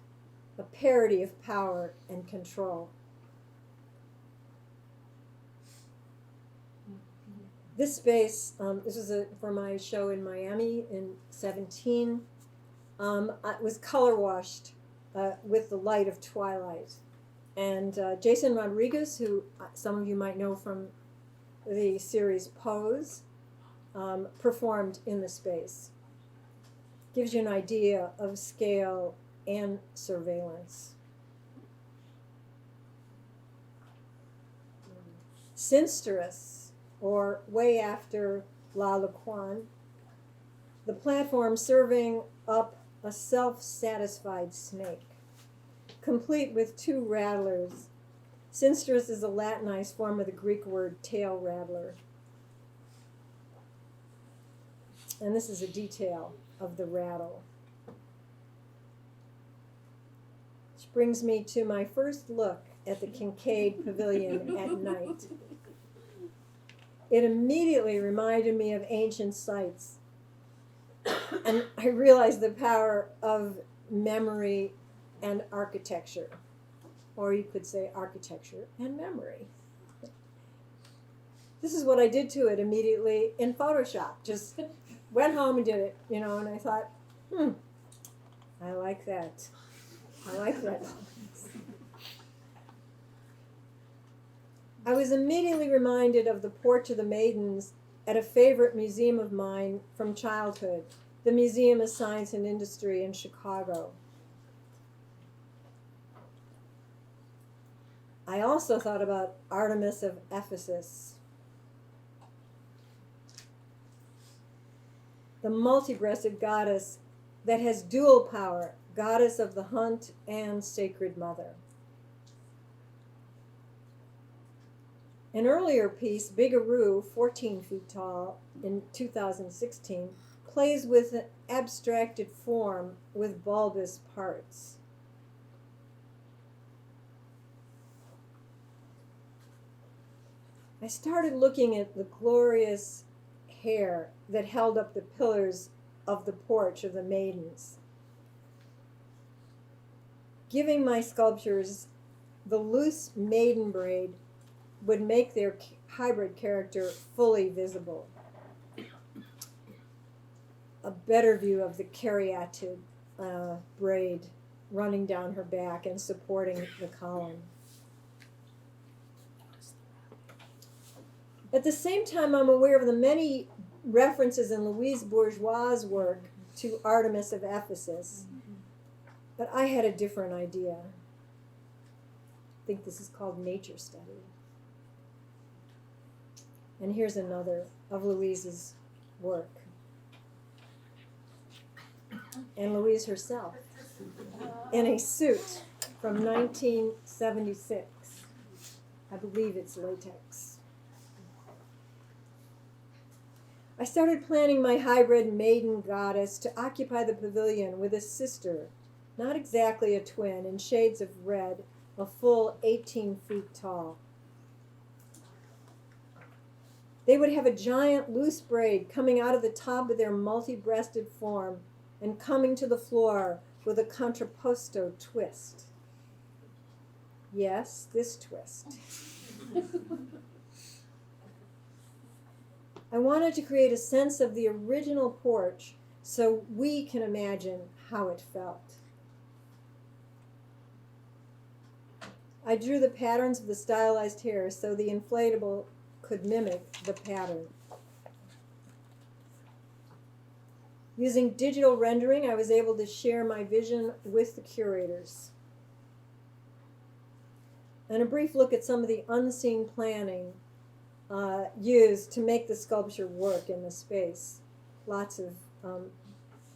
a parody of power and control. This space, this was for my show in Miami in 17, was color washed with the light of twilight. And Jason Rodriguez, who some of you might know from the series Pose, performed in the space. Gives you an idea of scale and surveillance. Sinsterous, or Way After La Laquan, the platform serving up a self-satisfied snake, complete with 2 rattlers. Sinsterous is a Latinized form of the Greek word tail rattler. And this is a detail of the rattle. Which brings me to my first look at the Kincaid Pavilion at night. It immediately reminded me of ancient sites. And I realized the power of memory and architecture. Or you could say architecture and memory. This is what I did to it immediately in Photoshop. Just went home and did it, and I thought, I like that. I like that. I was immediately reminded of the Porch of the Maidens at a favorite museum of mine from childhood, the Museum of Science and Industry in Chicago. I also thought about Artemis of Ephesus, the multi-breasted goddess that has dual power, goddess of the hunt and sacred mother. An earlier piece, Bigaroo, 14 feet tall, in 2016, plays with an abstracted form with bulbous parts. I started looking at the glorious hair that held up the pillars of the Porch of the Maidens, giving my sculptures the loose maiden braid would make their hybrid character fully visible. A better view of the caryatid braid running down her back and supporting the column. At the same time, I'm aware of the many references in Louise Bourgeois' work to Artemis of Ephesus, but I had a different idea. I think this is called nature study. And here's another of Louise's work. And Louise herself, in a suit from 1976. I believe it's latex. I started planning my hybrid maiden goddess to occupy the pavilion with a sister, not exactly a twin, in shades of red, a full 18 feet tall. They would have a giant loose braid coming out of the top of their multi-breasted form and coming to the floor with a contrapposto twist. Yes, this twist. I wanted to create a sense of the original porch so we can imagine how it felt. I drew the patterns of the stylized hair so the inflatable could mimic the pattern. Using digital rendering, I was able to share my vision with the curators. And a brief look at some of the unseen planning used to make the sculpture work in the space. Lots of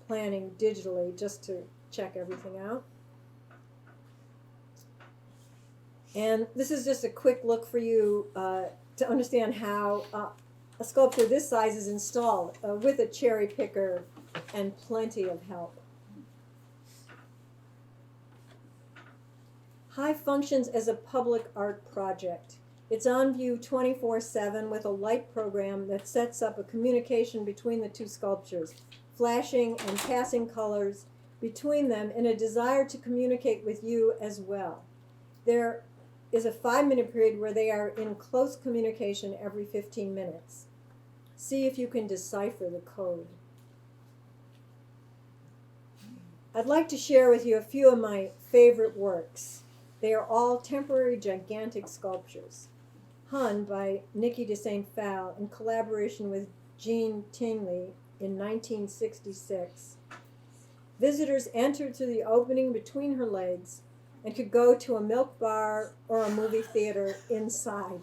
planning digitally just to check everything out. And this is just a quick look for you to understand how a sculpture this size is installed with a cherry picker and plenty of help. Hive functions as a public art project. It's on view 24/7 with a light program that sets up a communication between the two sculptures, flashing and passing colors between them in a desire to communicate with you as well. There is a 5-minute period where they are in close communication every 15 minutes. See if you can decipher the code. I'd like to share with you a few of my favorite works. They are all temporary gigantic sculptures. Hun by Nikki de St. Phal in collaboration with Jean Tingley in 1966. Visitors entered through the opening between her legs and could go to a milk bar or a movie theater inside.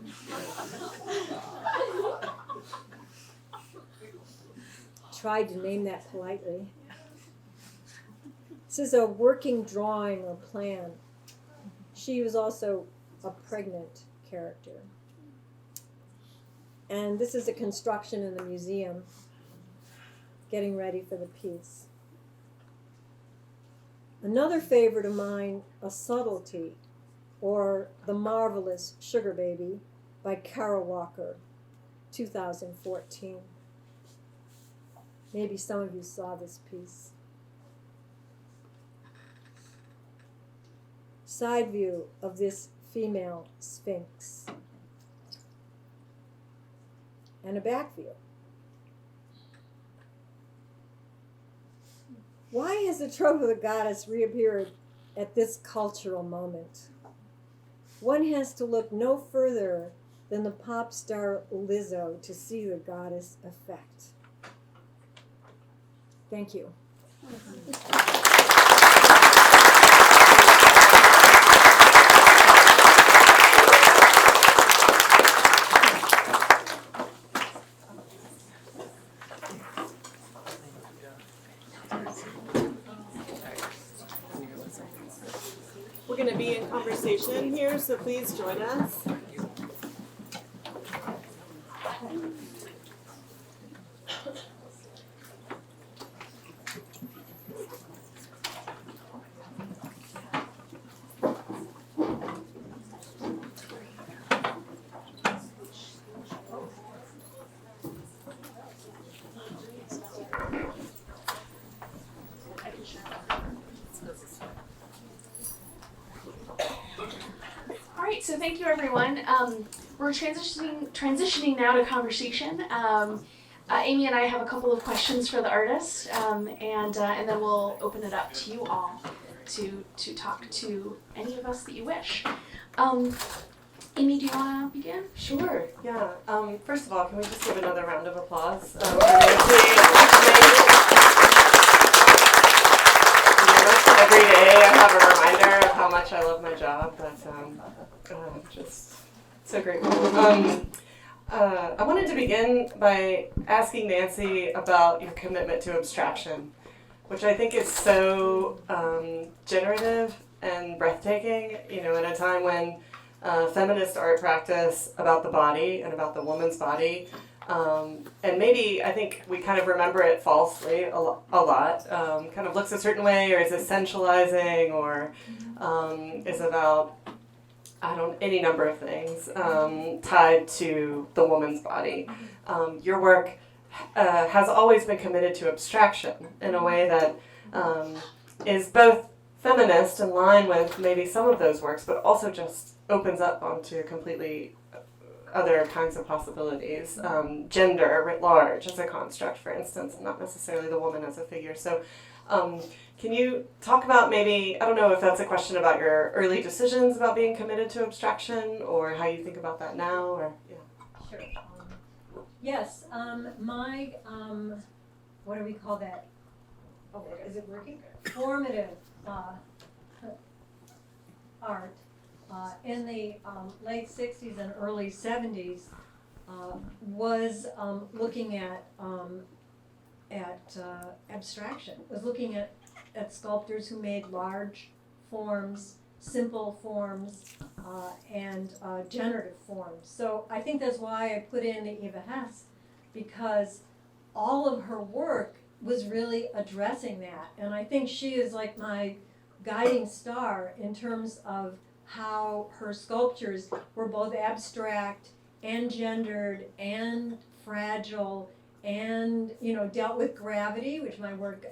Tried to name that politely. This is a working drawing or plan. She was also a pregnant character. And this is a construction in the museum, getting ready for the piece. Another favorite of mine, A Subtlety, or The Marvelous Sugar Baby by Kara Walker, 2014. Maybe some of you saw this piece. Side view of this female sphinx. And a back view. Why has the trope of the goddess reappeared at this cultural moment? One has to look no further than the pop star Lizzo to see the goddess effect. Thank you. We're going to be in conversation here, so please join us. So thank you, everyone. We're transitioning now to conversation. Amy and I have a couple of questions for the artist, and then we'll open it up to you all to talk to any of us that you wish. Amy, do you want to begin? Sure, yeah. First of all, can we just give another round of applause? For every day I have a reminder of how much I love my job. That's just so grateful. I wanted to begin by asking Nancy about your commitment to abstraction, which I think is so generative and breathtaking, you know, in a time when feminist art practice about the body and about the woman's body, and maybe I think we kind of remember it falsely a lot, kind of looks a certain way or is essentializing or is about any number of things tied to the woman's body. Your work has always been committed to abstraction in a way that is both feminist in line with maybe some of those works, but also just opens up onto completely other kinds of possibilities. Gender writ large as a construct, for instance, and not necessarily the woman as a figure. So can you talk about maybe, I don't know if that's a question about your early decisions about being committed to abstraction or how you think about that now, or yeah. Sure. Yes, my, what do we call that? Oh, is it working? Formative art in the late 60s and early 70s was looking at abstraction, was looking at sculptors who made large forms, simple forms, and generative forms. So I think that's why I put in the Eva Hess, because all of her work was really addressing that. And I think she is like my guiding star in terms of how her sculptures were both abstract and gendered and fragile and, you know, dealt with gravity, which my work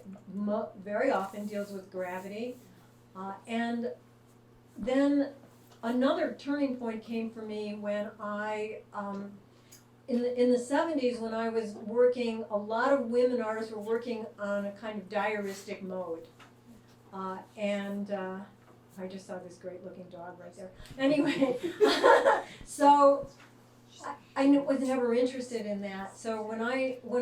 very often deals with gravity. And then another turning point came for me when I, in the 70s, when I was working, a lot of women artists were working on a kind of diaristic mode. I just saw this great looking dog right there. Anyway, so I was never interested in that. So when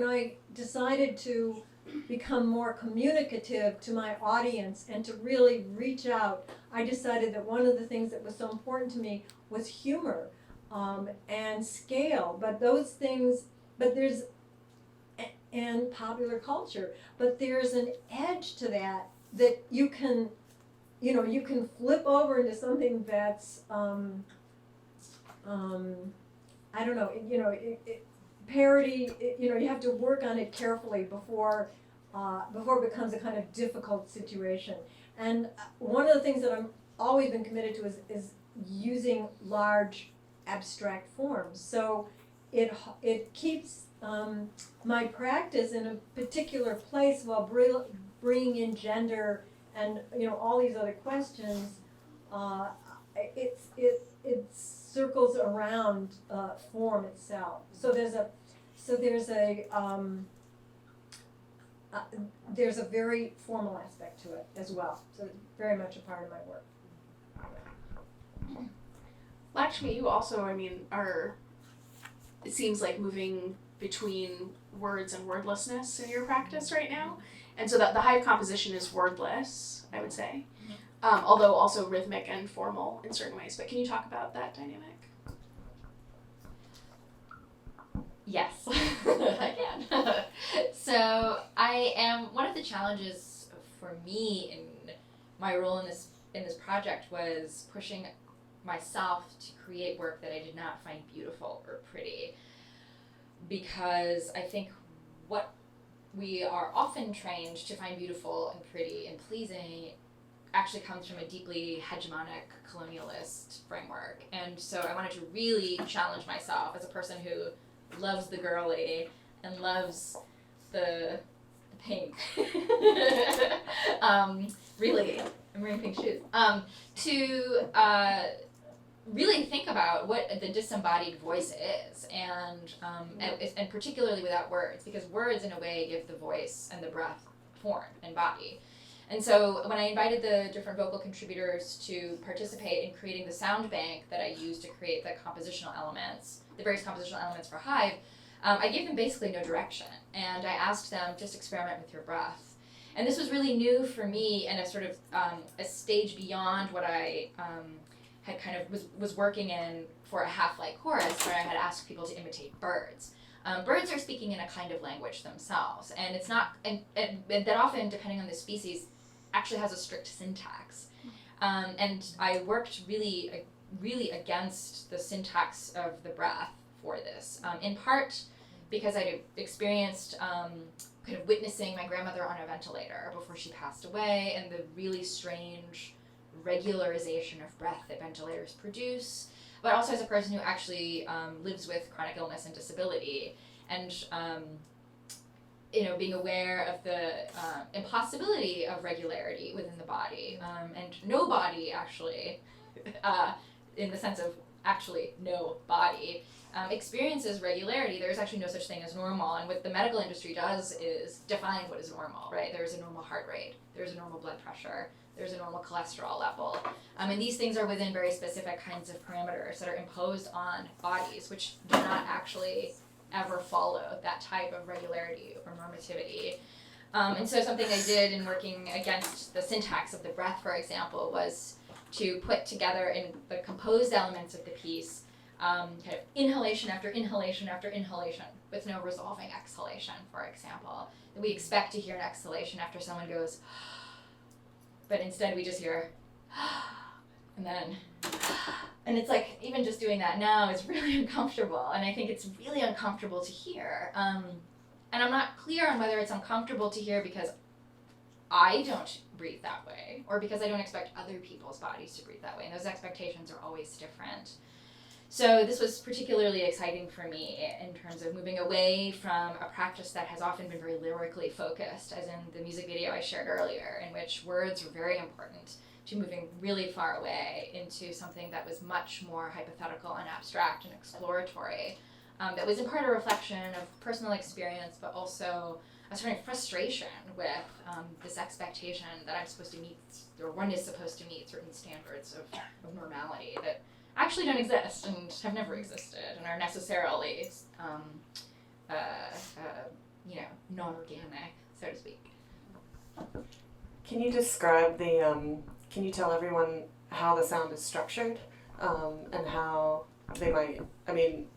I decided to become more communicative to my audience and to really reach out, I decided that one of the things that was so important to me was humor and scale. But those things, and popular culture, but there's an edge to that you can flip over into something that's I don't know, parody. You have to work on it carefully before it becomes a kind of difficult situation. And one of the things that I'm always been committed to is using large abstract forms. So it keeps my practice in a particular place while bringing in gender and all these other questions. It circles around form itself. So there's a very formal aspect to it as well. So it's very much a part of my work. Lakshmi, you also, are, it seems like moving between words and wordlessness in your practice right now. And so that the Hive composition is wordless, I would say, although also rhythmic and formal in certain ways. But can you talk about that dynamic? Yes, I can. So one of the challenges for me in my role in this project was pushing myself to create work that I did not find beautiful or pretty, because I think what we are often trained to find beautiful and pretty and pleasing actually comes from a deeply hegemonic colonialist framework. And so I wanted to really challenge myself as a person who loves the girly and loves the pink. Really, I'm wearing pink shoes. To really think about what the disembodied voice is, and particularly without words, because words in a way give the voice and the breath form and body. And so when I invited the different vocal contributors to participate in creating the sound bank that I used to create the compositional elements, the various compositional elements for Hive, I gave them basically no direction. And I asked them, just experiment with your breath. And this was really new for me, and a sort of a stage beyond what I had kind of was working in for a half-light chorus, where I had asked people to imitate birds. Birds are speaking in a kind of language themselves, and it's not, and that often, depending on the species, actually has a strict syntax. And I worked really against the syntax of the breath for this, in part because I'd experienced kind of witnessing my grandmother on a ventilator before she passed away, and the really strange regularization of breath that ventilators produce, but also as a person who actually lives with chronic illness and disability, and being aware of the impossibility of regularity within the body, and no body actually, in the sense of actually no body, experiences regularity. There's actually no such thing as normal, and what the medical industry does is define what is normal, right? There's a normal heart rate, there's a normal blood pressure, there's a normal cholesterol level, and these things are within very specific kinds of parameters that are imposed on bodies, which do not actually ever follow that type of regularity or normativity. And so something I did in working against the syntax of the breath, for example, was to put together in the composed elements of the piece kind of inhalation after inhalation after inhalation with no resolving exhalation, for example. We expect to hear an exhalation after someone goes, but instead we just hear, and it's like, even just doing that now is really uncomfortable, and I think it's really uncomfortable to hear. And I'm not clear on whether it's uncomfortable to hear because I don't breathe that way, or because I don't expect other people's bodies to breathe that way, and those expectations are always different. So this was particularly exciting for me in terms of moving away from a practice that has often been very lyrically focused, as in the music video I shared earlier, in which words were very important, to moving really far away into something that was much more hypothetical and abstract and exploratory, that was in part a reflection of personal experience, but also a certain frustration with this expectation that I'm supposed to meet, or one is supposed to meet certain standards of normality that actually don't exist and have never existed and are necessarily, non-organic, so to speak. Can you describe can you tell everyone how the sound is structured, and how they might,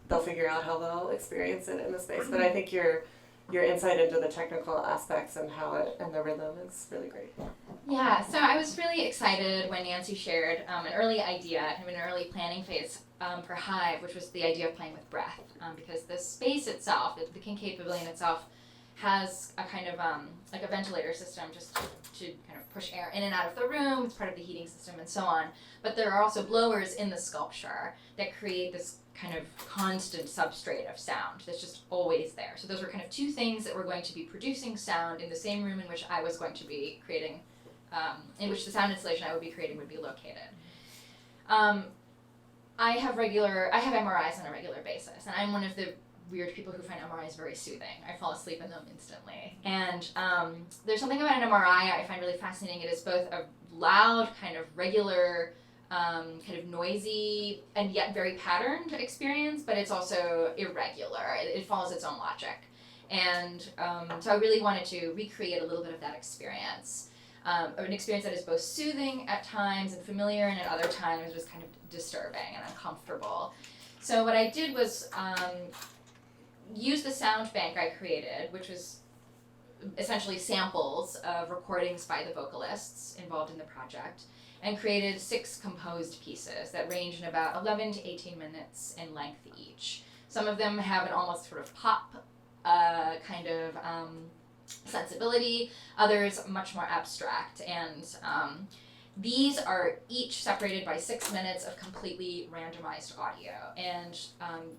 they'll figure out how they'll experience it in the space, but I think your insight into the technical aspects and and the rhythm is really great. Yeah, so I was really excited when Nancy shared an early idea, kind of an early planning phase for Hive, which was the idea of playing with breath, because the space itself, the Kincaid Pavilion itself, has a kind of like a ventilator system just to kind of push air in and out of the room. It's part of the heating system and so on. But there are also blowers in the sculpture that create this kind of constant substrate of sound that's just always there. So those were kind of two things that were going to be producing sound in the same room in which I was going to be creating, in which the sound installation I would be creating would be located. I have MRIs on a regular basis, and I'm one of the weird people who find MRIs very soothing. I fall asleep in them instantly. And there's something about an MRI I find really fascinating. It is both a loud, kind of regular, kind of noisy, and yet very patterned experience, but it's also irregular. It follows its own logic. And so I really wanted to recreate a little bit of that experience. An experience that is both soothing at times and familiar, and at other times was kind of disturbing and uncomfortable. So what I did was use the sound bank I created, which was essentially samples of recordings by the vocalists involved in the project, and created 6 composed pieces that range in about 11 to 18 minutes in length each. Some of them have an almost sort of pop kind of sensibility, others much more abstract, and these are each separated by 6 minutes of completely randomized audio, and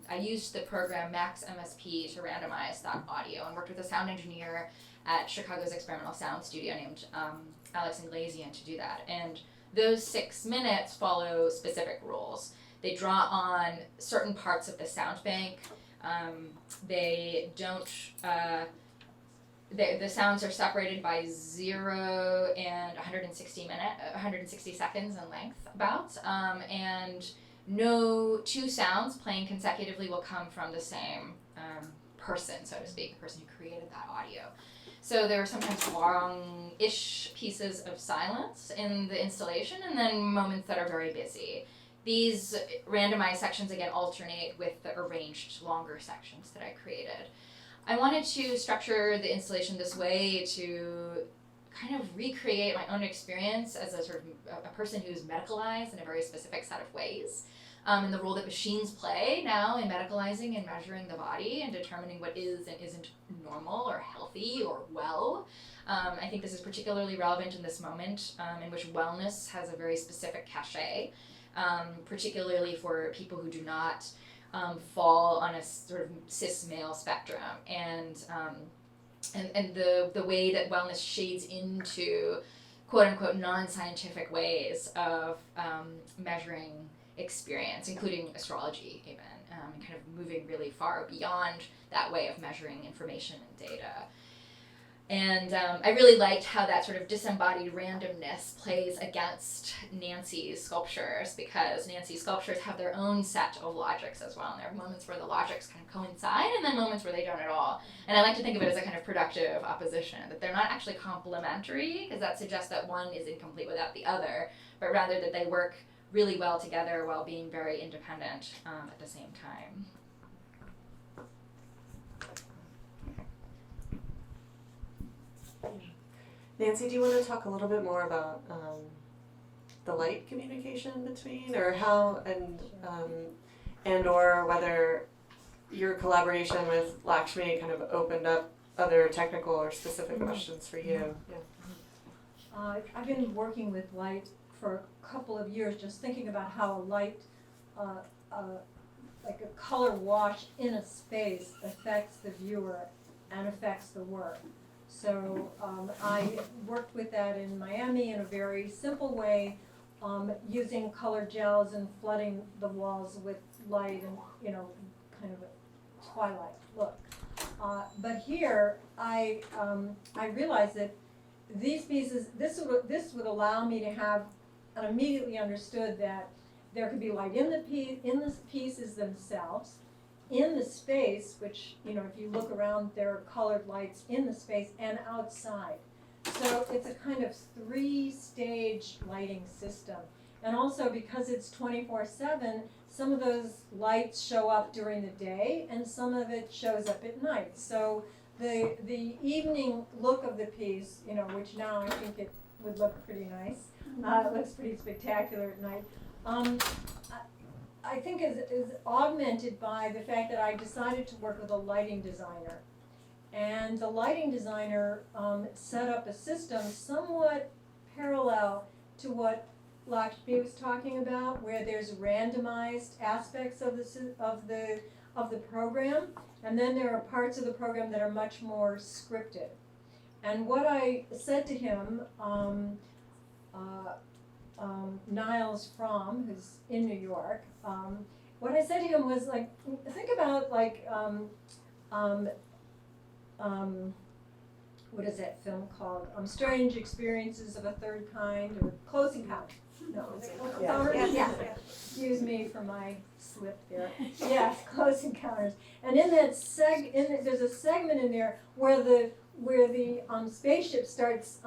I used the program Max MSP to randomize that audio and worked with a sound engineer at Chicago's experimental sound studio named Alex Inglesian to do that. And those 6 minutes follow specific rules. They draw on certain parts of the sound bank. They don't the sounds are separated by 0 and 160 seconds in length about, and no 2 sounds playing consecutively will come from the same person, so to speak, the person who created that audio. So there are sometimes long-ish pieces of silence in the installation, and then moments that are very busy. These randomized sections again alternate with the arranged longer sections that I created. I wanted to structure the installation this way to kind of recreate my own experience as a sort of a person who's medicalized in a very specific set of ways, and the role that machines play now in medicalizing and measuring the body and determining what is and isn't normal or healthy or well. I think this is particularly relevant in this moment in which wellness has a very specific cachet, particularly for people who do not fall on a sort of cis male spectrum, and the way that wellness shades into quote unquote non-scientific ways of measuring experience, including astrology even, and kind of moving really far beyond that way of measuring information and data. And I really liked how that sort of disembodied randomness plays against Nancy's sculptures, because Nancy's sculptures have their own set of logics as well, and there are moments where the logics kind of coincide and then moments where they don't at all. And I like to think of it as a kind of productive opposition, that they're not actually complementary, because that suggests that one is incomplete without the other, but rather that they work really well together while being very independent at the same time. Nancy, do you want to talk a little bit more about the light communication between, or how, and or whether your collaboration with Lakshmi kind of opened up other technical or specific questions for you? Yeah. I've been working with light for a couple of years, just thinking about how a light, like a color wash in a space, affects the viewer and affects the work. So I worked with that in Miami in a very simple way, using colored gels and flooding the walls with light and, kind of a twilight look. But here, I realized that these pieces, this would allow me to have, and immediately understood that there could be light in the pieces themselves, in the space, which, you know, if you look around, there are colored lights in the space and outside. So it's a kind of 3-stage lighting system. And also because it's 24/7, some of those lights show up during the day and some of it shows up at night. So the evening look of the piece, you know, which now I think it would look pretty nice. It looks pretty spectacular at night. I think is augmented by the fact that I decided to work with a lighting designer. And the lighting designer set up a system somewhat parallel to what Lakshmi was talking about, where there's randomized aspects of the program, and then there are parts of the program that are much more scripted. And what I said to him, Niles Fromm, who's in New York, what I said to him was like, think about like, what is that film called? Strange Experiences of a Third Kind, or Close Encounters. No, is it Close Encounters? Yeah. Excuse me for my slip there. Yes, Close Encounters. And in that there's a segment in there where the spaceship starts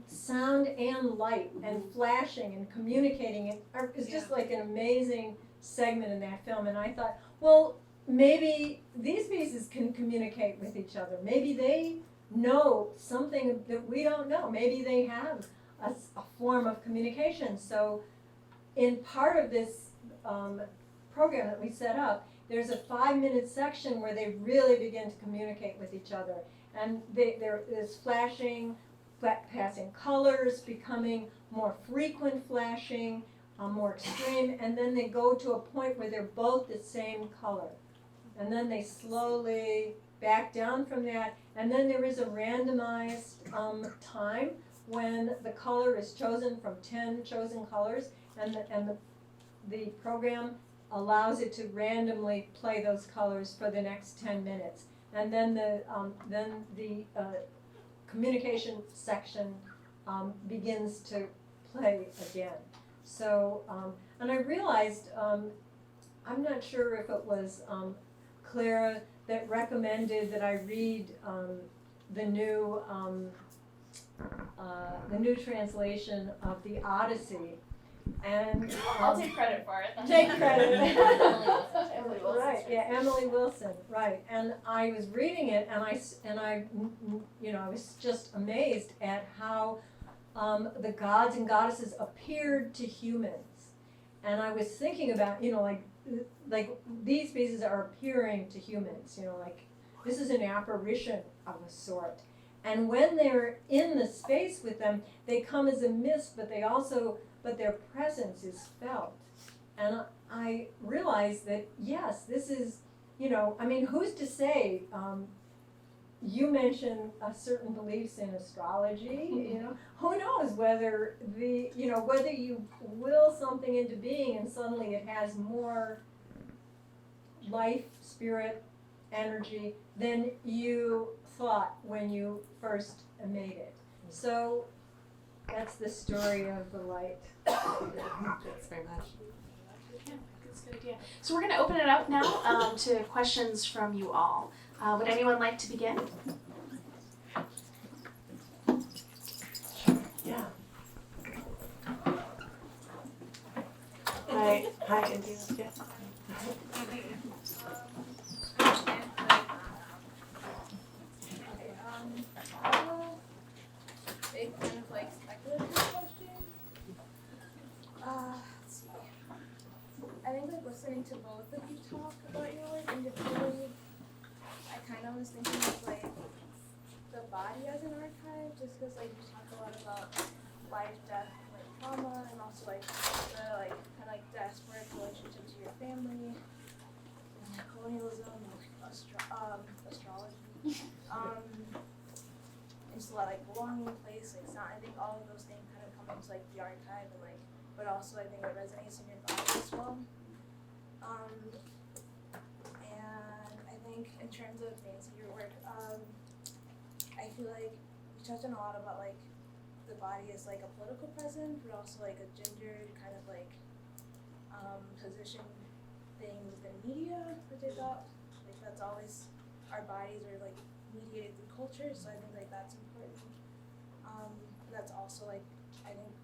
sound and light and flashing and communicating. It's just like an amazing segment in that film. And I thought, well, maybe these pieces can communicate with each other. Maybe they know something that we don't know. Maybe they have a form of communication. So in part of this program that we set up, there's a 5-minute section where they really begin to communicate with each other. And there is flashing, passing colors, becoming more frequent flashing, more extreme, and then they go to a point where they're both the same color. And then they slowly back down from that, and then there is a randomized time when the color is chosen from 10 chosen colors, and the program allows it to randomly play those colors for the next 10 minutes. And then the communication section begins to play again. So, and I realized, I'm not sure if it was Clara that recommended that I read the new translation of the Odyssey. And I'll take credit for it. Take credit. Emily Wilson. Right, yeah, Emily Wilson, right. And I was reading it, and I you know, I was just amazed at how the gods and goddesses appeared to humans. And I was thinking about, you know, like these pieces are appearing to humans, you know, like this is an apparition of a sort. And when they're in the space with them, they come as a mist, but their presence is felt. And I realized that, yes, this is, you know, I mean, who's to say, you mentioned certain beliefs in astrology, you know, who knows whether whether you will something into being and suddenly it has more life, spirit, energy than you thought when you first made it. So that's the story of the light. Thanks very much. Yeah, that's a good idea. So we're going to open it up now to questions from you all. Would anyone like to begin? Yeah. Hi, India. Yeah. Big kind of like speculative question. Let's see. I think like listening to both of you talk about your work individually, I kind of was thinking of like the body as an archive, just because like you talk a lot about life, death, like trauma, and also like the like kind of like diasporic relationship to your family, and colonialism, astrology. Just a lot like belonging, place, like sound. I think all of those things kind of come into like the archive, and like, but also I think it resonates in your body as well. And I think in terms of Nancy, your work, I feel like you touched on a lot about like the body as like a political presence, but also like a gendered kind of like position things in media, which I thought like that's always our bodies are like mediated through culture, so I think like that's important. That's also like I think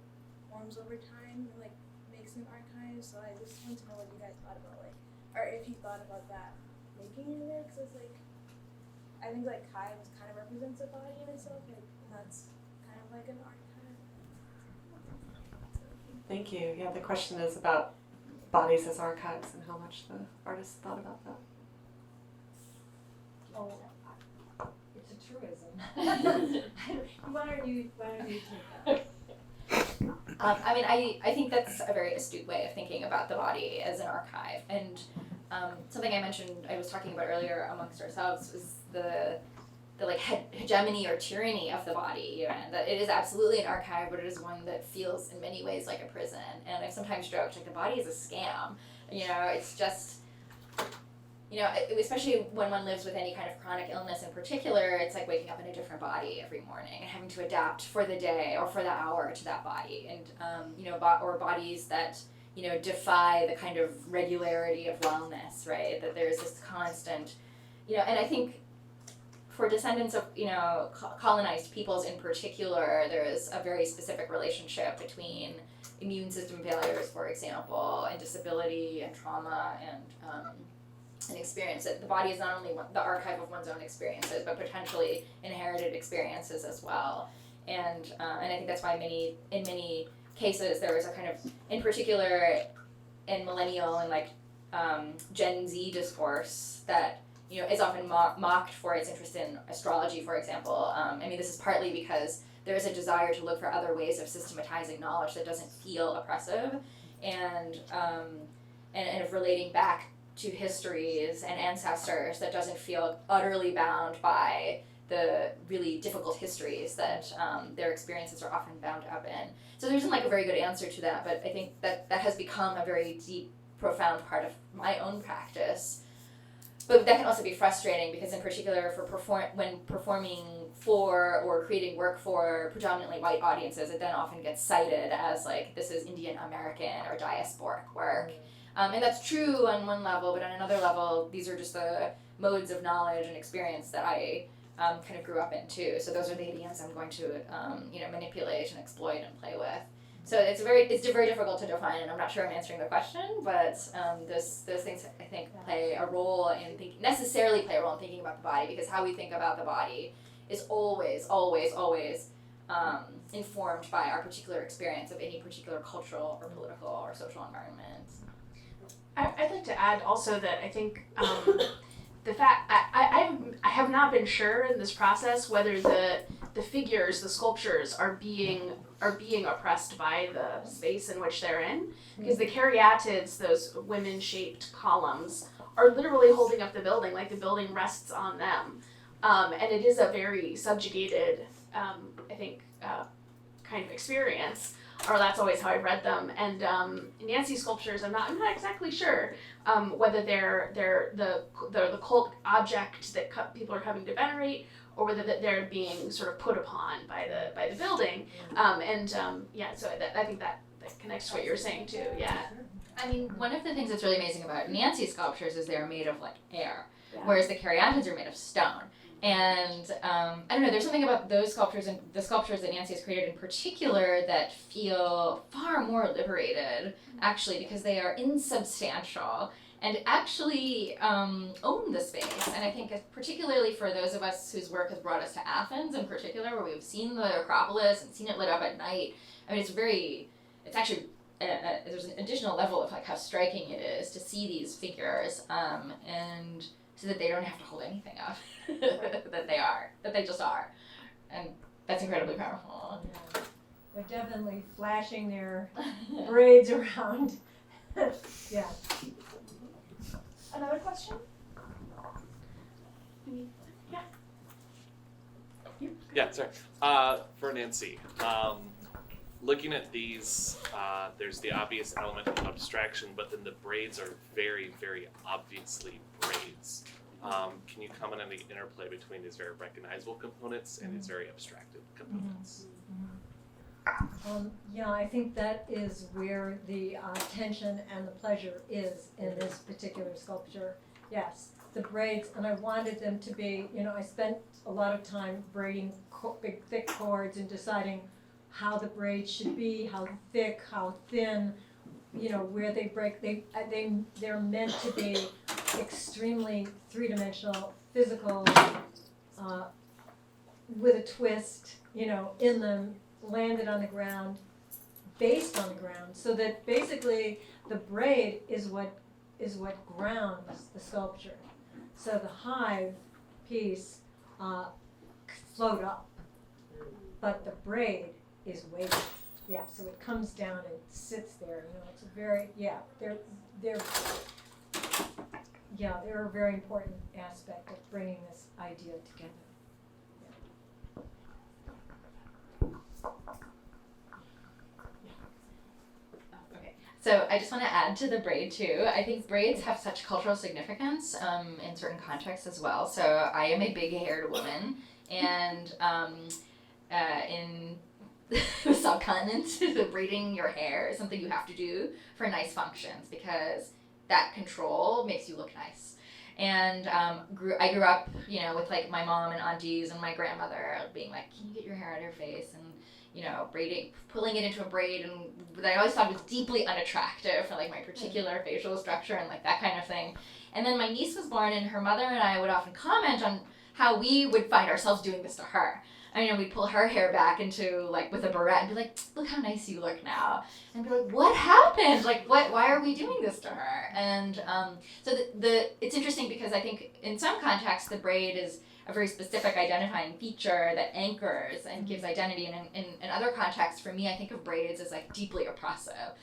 forms over time and like makes an archive. So I just want to know what you guys thought about like, or if you thought about that making your work. So it's like I think like Hive kind of represents a body in itself, like and that's kind of like an archive. Thank you. Yeah, the question is about bodies as archives and how much the artist thought about that. Oh, it's a truism. Why don't you take that? I mean, I think that's a very astute way of thinking about the body as an archive. And something I mentioned, I was talking about earlier amongst ourselves, was the like hegemony or tyranny of the body. And that it is absolutely an archive, but it is one that feels in many ways like a prison. And I've sometimes joked, like, the body is a scam. You know, it's just, you know, especially when one lives with any kind of chronic illness in particular, it's like waking up in a different body every morning and having to adapt for the day or for the hour to that body. And, you know, or bodies that, you know, defy the kind of regularity of wellness, right? That there's this constant, you know, and I think for descendants of, you know, colonized peoples in particular, there is a very specific relationship between immune system failures, for example, and disability and trauma and experience. That the body is not only the archive of one's own experiences, but potentially inherited experiences as well. And I think that's why in many cases there is a kind of, in particular, in millennial and like Gen Z discourse that, you know, is often mocked for its interest in astrology, for example. I mean, this is partly because there is a desire to look for other ways of systematizing knowledge that doesn't feel oppressive, and of relating back to histories and ancestors that doesn't feel utterly bound by the really difficult histories that their experiences are often bound up in. So there isn't like a very good answer to that, but I think that has become a very deep, profound part of my own practice. But that can also be frustrating because, in particular, when performing for or creating work for predominantly white audiences, it then often gets cited as like, this is Indian American or diasporic work. And that's true on one level, but on another level, these are just the modes of knowledge and experience that I kind of grew up in too. So those are the idioms I'm going to you know, manipulate and exploit and play with. So it's very difficult to define, and I'm not sure I'm answering the question, but those things I think play a role in necessarily play a role in thinking about the body, because how we think about the body is always informed by our particular experience of any particular cultural or political or social environment. I'd like to add also that I think the fact I have not been sure in this process whether the figures, the sculptures are being oppressed by the space in which they're in, because the caryatids, those women-shaped columns, are literally holding up the building, like the building rests on them, and it is a very subjugated, I think, kind of experience. Or that's always how I've read them. And Nancy's sculptures, I'm not exactly sure whether they're the cult object that people are coming to venerate, or whether that they're being sort of put upon by the building. So I think that connects to what you were saying too. Yeah. I mean, one of the things that's really amazing about Nancy's sculptures is they're made of like air, Yeah. whereas the caryatids are made of stone. And I don't know, there's something about those sculptures and the sculptures that Nancy has created in particular that feel far more liberated, actually, because they are insubstantial and actually own the space. And I think particularly for those of us whose work has brought us to Athens in particular, where we've seen the Acropolis and seen it lit up at night, I mean, it's actually, there's an additional level of like how striking it is to see these figures, and so that they don't have to hold anything up, that they just are. And that's incredibly powerful. Yeah. They're definitely flashing their braids around. Yeah. Another question? Yeah, sorry. For Nancy, looking at these, there's the obvious element of abstraction, but then the braids are very, very obviously braids. Can you comment on the interplay between these very recognizable components and these very abstracted components? Yeah, I think that is where the tension and the pleasure is in this particular sculpture. Yes, the braids, and I wanted them to be, I spent a lot of time braiding big thick cords and deciding how the braids should be, how thick, how thin, where they break. They're meant to be extremely three-dimensional, physical, with a twist, in them, landed on the ground, based on the ground, so that basically the braid is what grounds the sculpture. So the hive piece float up, but the braid is weighted. Yeah, so it comes down and sits there. It's a very they're a very important aspect of bringing this idea together. So I just want to add to the braid too. I think braids have such cultural significance in certain contexts as well. So I am a big-haired woman, and in the subcontinent, the braiding your hair is something you have to do for nice functions because that control makes you look nice. And I grew up, with like my mom and aunties and my grandmother being like, "Can you get your hair out of your face?" And braiding, pulling it into a braid, and that I always thought was deeply unattractive for like my particular facial structure and like that kind of thing. And then my niece was born, and her mother and I would often comment on how we would find ourselves doing this to her. We'd pull her hair back into like with a barrette and be like, "Look how nice you look now," and be like, "What happened? Like, why are we doing this to her?" And so it's interesting because I think in some contexts the braid is a very specific identifying feature that anchors and gives identity. And in other contexts, for me, I think of braids as like deeply oppressive.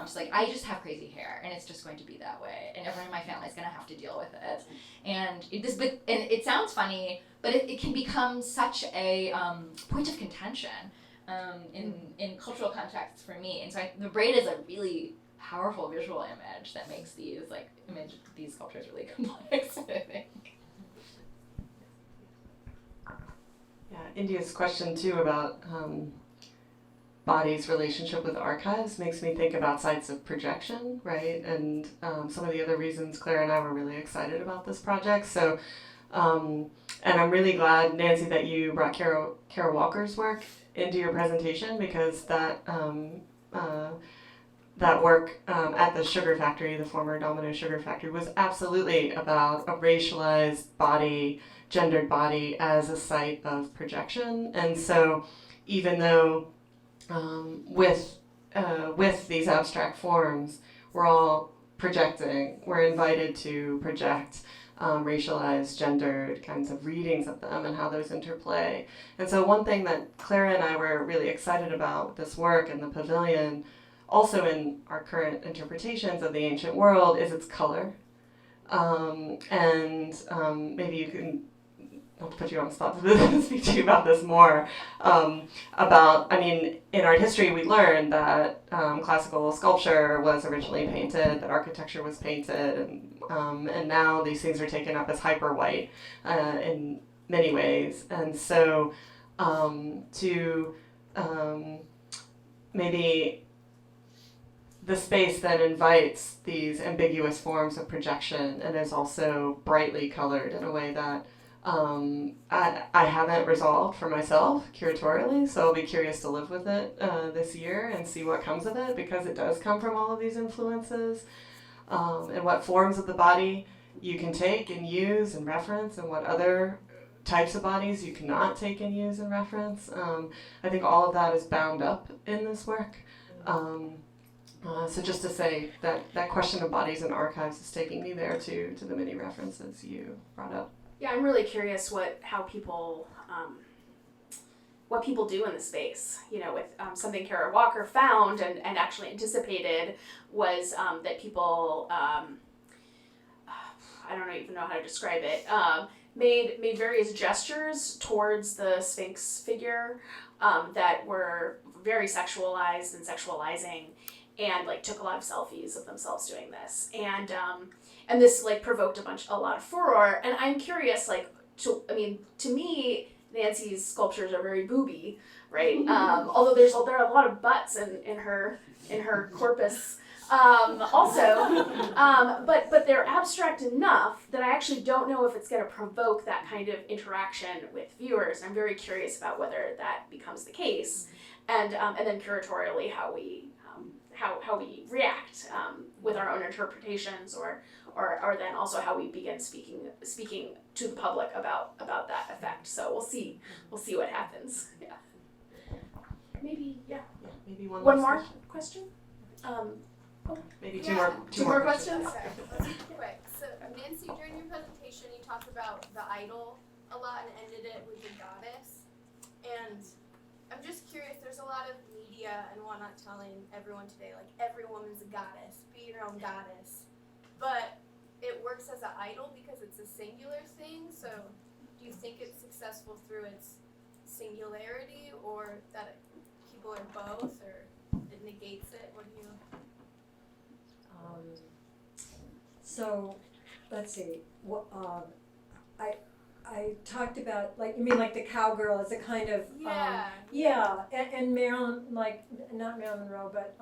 It's like, I just have crazy hair and it's just going to be that way. And everyone in my family is going to have to deal with it. And it sounds funny, but it can become such a point of contention in cultural contexts for me. And so the braid is a really powerful visual image that makes these sculptures really complex, I think. Yeah, India's question too about body's relationship with archives makes me think about sites of projection, right? And some of the other reasons Claire and I were really excited about this project. So, and I'm really glad, Nancy, that you brought Kara Walker's work into your presentation, because that work at the sugar factory, the former Domino Sugar Factory, was absolutely about a racialized body, gendered body as a site of projection. And so even though with these abstract forms, we're all projecting, we're invited to project racialized, gendered kinds of readings of them and how those interplay. And so one thing that Clara and I were really excited about with this work in the pavilion, also in our current interpretations of the ancient world, is its color. Maybe you can, not to put you on the spot, to speak to you about this more. In art history we learned that classical sculpture was originally painted, that architecture was painted, and now these things are taken up as hyper white in many ways. And so maybe the space then invites these ambiguous forms of projection and is also brightly colored in a way that I haven't resolved for myself curatorially, so I'll be curious to live with it this year and see what comes of it, because it does come from all of these influences, and what forms of the body you can take and use and reference, and what other types of bodies you cannot take and use and reference. I think all of that is bound up in this work. So just to say that question of bodies and archives is taking me there to the many references you brought up. Yeah, I'm really curious what people do in the space. With something Kara Walker found and actually anticipated was that people, I don't even know how to describe it, made various gestures towards the Sphinx figure that were very sexualized and sexualizing, and took a lot of selfies of themselves doing this, and this provoked a lot of furor. And I'm curious, to me, Nancy's sculptures are very booby, right? Although there are a lot of butts in her corpus. But they're abstract enough that I actually don't know if it's going to provoke that kind of interaction with viewers. I'm very curious about whether that becomes the case, and then curatorially how we react with our own interpretations, or then also how we begin speaking to the public about that effect. So we'll see what happens. Yeah. Maybe Maybe one more last question. Maybe Yeah. two more questions. Okay, let's be quick. So Nancy, during your presentation, you talked about the idol a lot and ended it with the goddess. And I'm just curious, there's a lot of media and whatnot telling everyone today, like, every woman's a goddess, be your own goddess. But it works as an idol because it's a singular thing, so do you think it's successful through its singularity, or that people are both, or it negates it? What do you... So, let's see. What I talked about, like, you mean like the cowgirl as a kind of and Marilyn, like, not Marilyn Monroe, but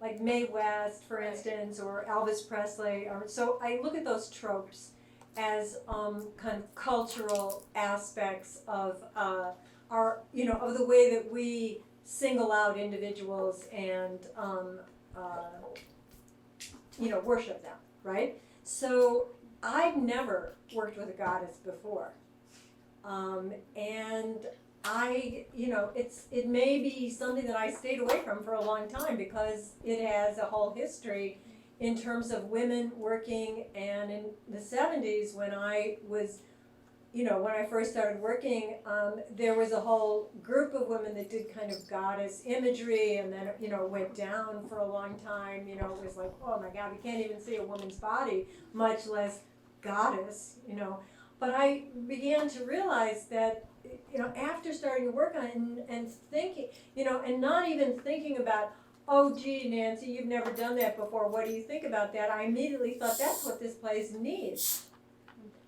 like Mae West, for instance, or Elvis Presley. So I look at those tropes as kind of cultural aspects of our, of the way that we single out individuals and worship them, right? So I've never worked with a goddess before, and it may be something that I stayed away from for a long time because it has a whole history in terms of women working. And in the 70s, when I was, when I first started working, there was a whole group of women that did kind of goddess imagery, and then it went down for a long time. It was like, oh my God, we can't even see a woman's body, much less goddess. But I began to realize that, after starting to work on it and thinking, and not even thinking about, oh gee, Nancy, you've never done that before, what do you think about that? I immediately thought that's what this place needs.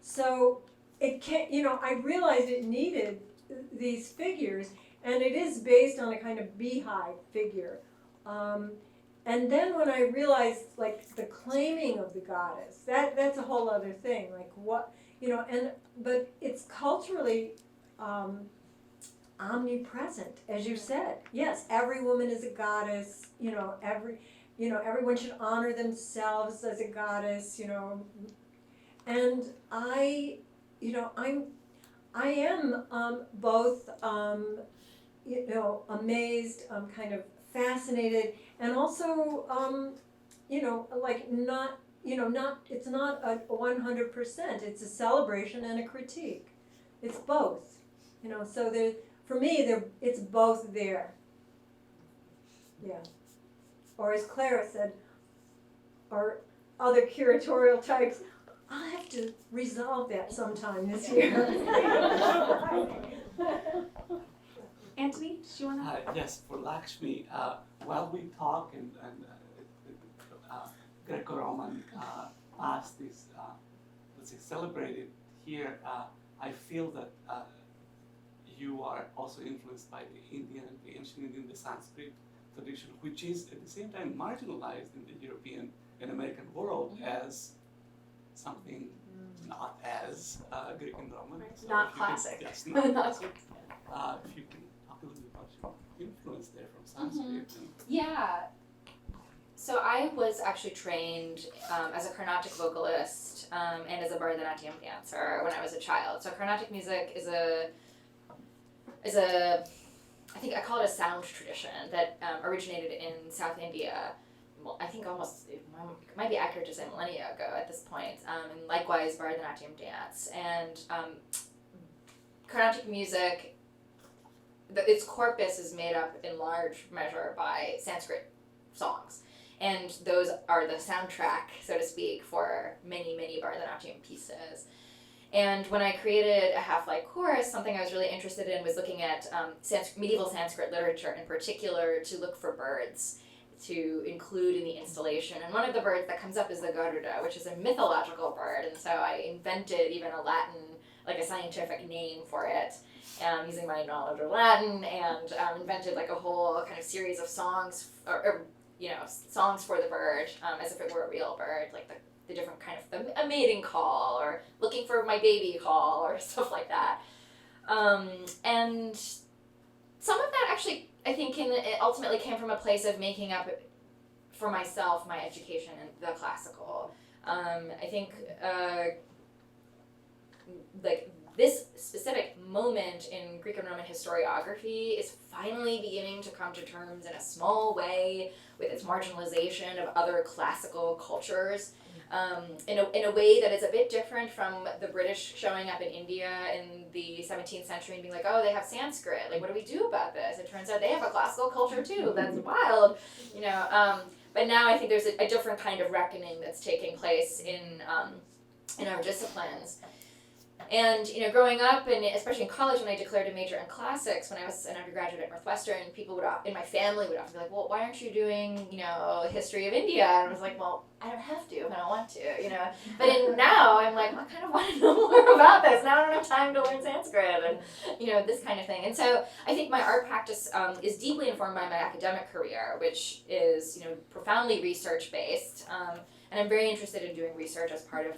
So it can't, I realized it needed these figures, and it is based on a kind of beehive figure. And then when I realized, like, the claiming of the goddess, that's a whole other thing. Like, what, but it's culturally omnipresent, as you said. Yes, every woman is a goddess. Everyone should honor themselves as a goddess. And I am both amazed, kind of fascinated, and also it's not a 100%. It's a celebration and a critique. It's both. So for me, it's both there. Yeah. Or as Clara said, or other curatorial types, I'll have to resolve that sometime this year. Anthony, do you want to? Yes, for Lakshmi, while we talk and Greco-Roman past is, let's say, celebrated here, I feel that you are also influenced by the Indian and the ancient Indian, the Sanskrit tradition, which is at the same time marginalized in the European and American world as something not as Greek and Roman. So Not classic. Yes, not classic. If you can talk a little bit about your influence there from Sanskrit. Yeah. So I was actually trained as a Carnatic vocalist and as a Bharatanatyam dancer when I was a child. So Carnatic music is a I think I call it a sound tradition that originated in South India. Well, I think it might be accurate to say millennia ago at this point, and likewise Bharatanatyam dance. And Carnatic music, its corpus is made up in large measure by Sanskrit songs. And those are the soundtrack, so to speak, for many, many Bharatanatyam pieces. And when I created a half-light chorus, something I was really interested in was looking at medieval Sanskrit literature in particular to look for birds to include in the installation. And one of the birds that comes up is the Garuda, which is a mythological bird. And so I invented even a Latin, like a scientific name for it. using my knowledge of Latin, and invented like a whole kind of series of songs, or songs for the bird, as if it were a real bird, like the different kind of a mating call, or looking for my baby call, or stuff like that. And some of that actually, I think, it ultimately came from a place of making up for myself my education in the classical. I think like this specific moment in Greek and Roman historiography is finally beginning to come to terms in a small way with its marginalization of other classical cultures, in a way that is a bit different from the British showing up in India in the 17th century and being like, oh, they have Sanskrit, like what do we do about this? It turns out they have a classical culture too, that's wild, but now I think there's a different kind of reckoning that's taking place in our disciplines. And growing up, and especially in college, when I declared a major in classics, when I was an undergraduate at Northwestern, people in my family would often be like, well, why aren't you doing, history of India? And I was like, well, I don't have to if I don't want to, But now I'm like, I kind of want to know more about this. Now I don't have time to learn Sanskrit and, this kind of thing. And so I think my art practice is deeply informed by my academic career, which is, profoundly research-based. And I'm very interested in doing research as part of,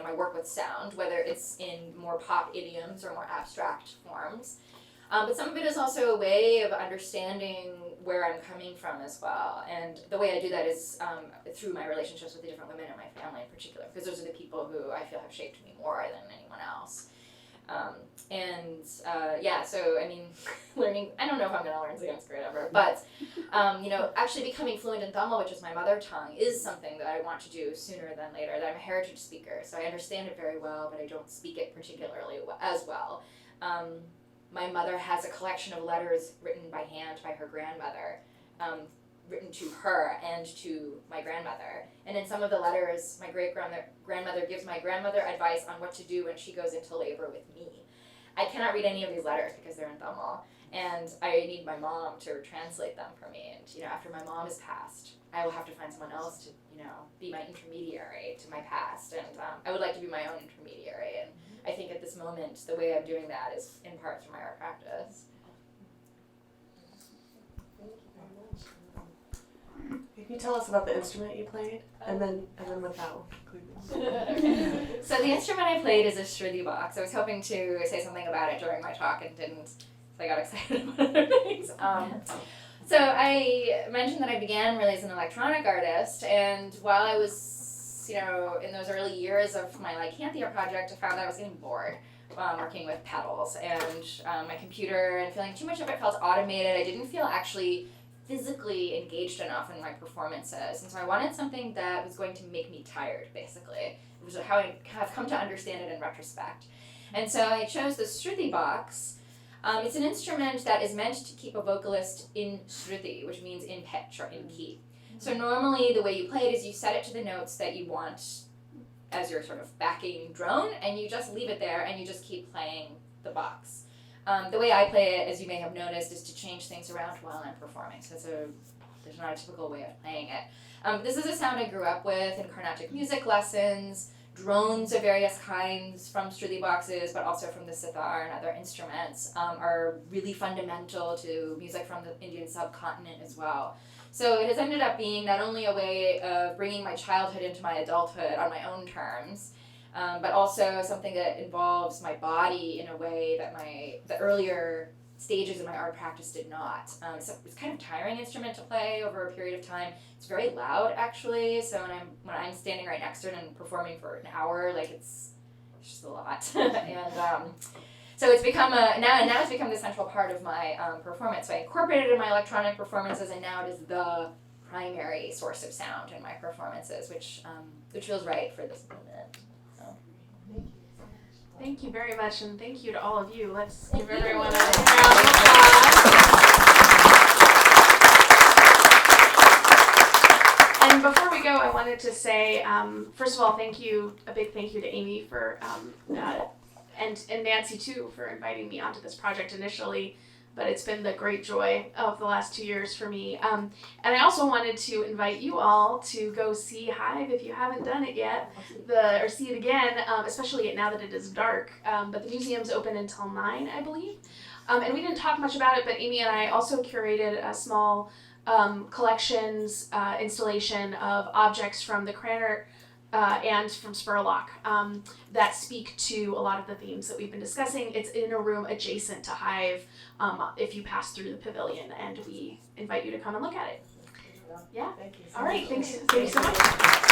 my work with sound, whether it's in more pop idioms or more abstract forms. But some of it is also a way of understanding where I'm coming from as well. And the way I do that is through my relationships with the different women in my family in particular, because those are the people who I feel have shaped me more than anyone else. So I mean, learning, I don't know if I'm going to learn Sanskrit ever, but, actually becoming fluent in Tamil, which is my mother tongue, is something that I want to do sooner than later. That I'm a heritage speaker, so I understand it very well, but I don't speak it particularly as well. My mother has a collection of letters written by hand by her grandmother, written to her and to my grandmother. And in some of the letters, my great-grandmother gives my grandmother advice on what to do when she goes into labor with me. I cannot read any of these letters because they're in Tamil, and I need my mom to translate them for me. And, after my mom is passed, I will have to find someone else to, be my intermediary to my past. And I would like to be my own intermediary. And I think at this moment, the way I'm doing that is in part through my art practice. Can you tell us about the instrument you played, and then what that will Okay. So the instrument I played is a shruti box. I was hoping to say something about it during my talk and didn't, so I got excited about other things. So I mentioned that I began really as an electronic artist, and while I was, in those early years of my Lycanthia project, I found that I was getting bored working with pedals and my computer, and feeling too much of it felt automated. I didn't feel actually physically engaged enough in my performances, and so I wanted something that was going to make me tired, basically. It was how I have come to understand it in retrospect. And so I chose the Shruti box. It's an instrument that is meant to keep a vocalist in Shruti, which means in pitch or in key. So normally the way you play it is you set it to the notes that you want as your sort of backing drone, and you just leave it there and you just keep playing the box. The way I play it, as you may have noticed, is to change things around while I'm performing. So there's not a typical way of playing it. This is a sound I grew up with in Carnatic music lessons, drones of various kinds from Shruti boxes, but also from the sitar and other instruments, are really fundamental to music from the Indian subcontinent as well. So it has ended up being not only a way of bringing my childhood into my adulthood on my own terms, but also something that involves my body in a way that the earlier stages of my art practice did not. So it's kind of a tiring instrument to play over a period of time. It's very loud, actually. So when I'm standing right next to it and performing for an hour, it's just a lot. And so it's become now it's become the central part of my performance. So I incorporated it in my electronic performances, and now it is the primary source of sound in my performances, which feels right for this moment. Thank you very much, and thank you to all of you. Let's give everyone a round of applause. And before we go, I wanted to say, first of all, a big thank you to Amy for, and Nancy too, for inviting me onto this project initially. but it's been the great joy of the last 2 years for me. And I also wanted to invite you all to go see Hive if you haven't done it yet, or see it again, especially now that it is dark. But the museum's open until 9, I believe. And we didn't talk much about it, but Amy and I also curated a small collections installation of objects from the Krannert and from Spurlock that speak to a lot of the themes that we've been discussing. It's in a room adjacent to Hive if you pass through the pavilion, and we invite you to come and look at it. Yeah? Thank you. All right, thanks so much.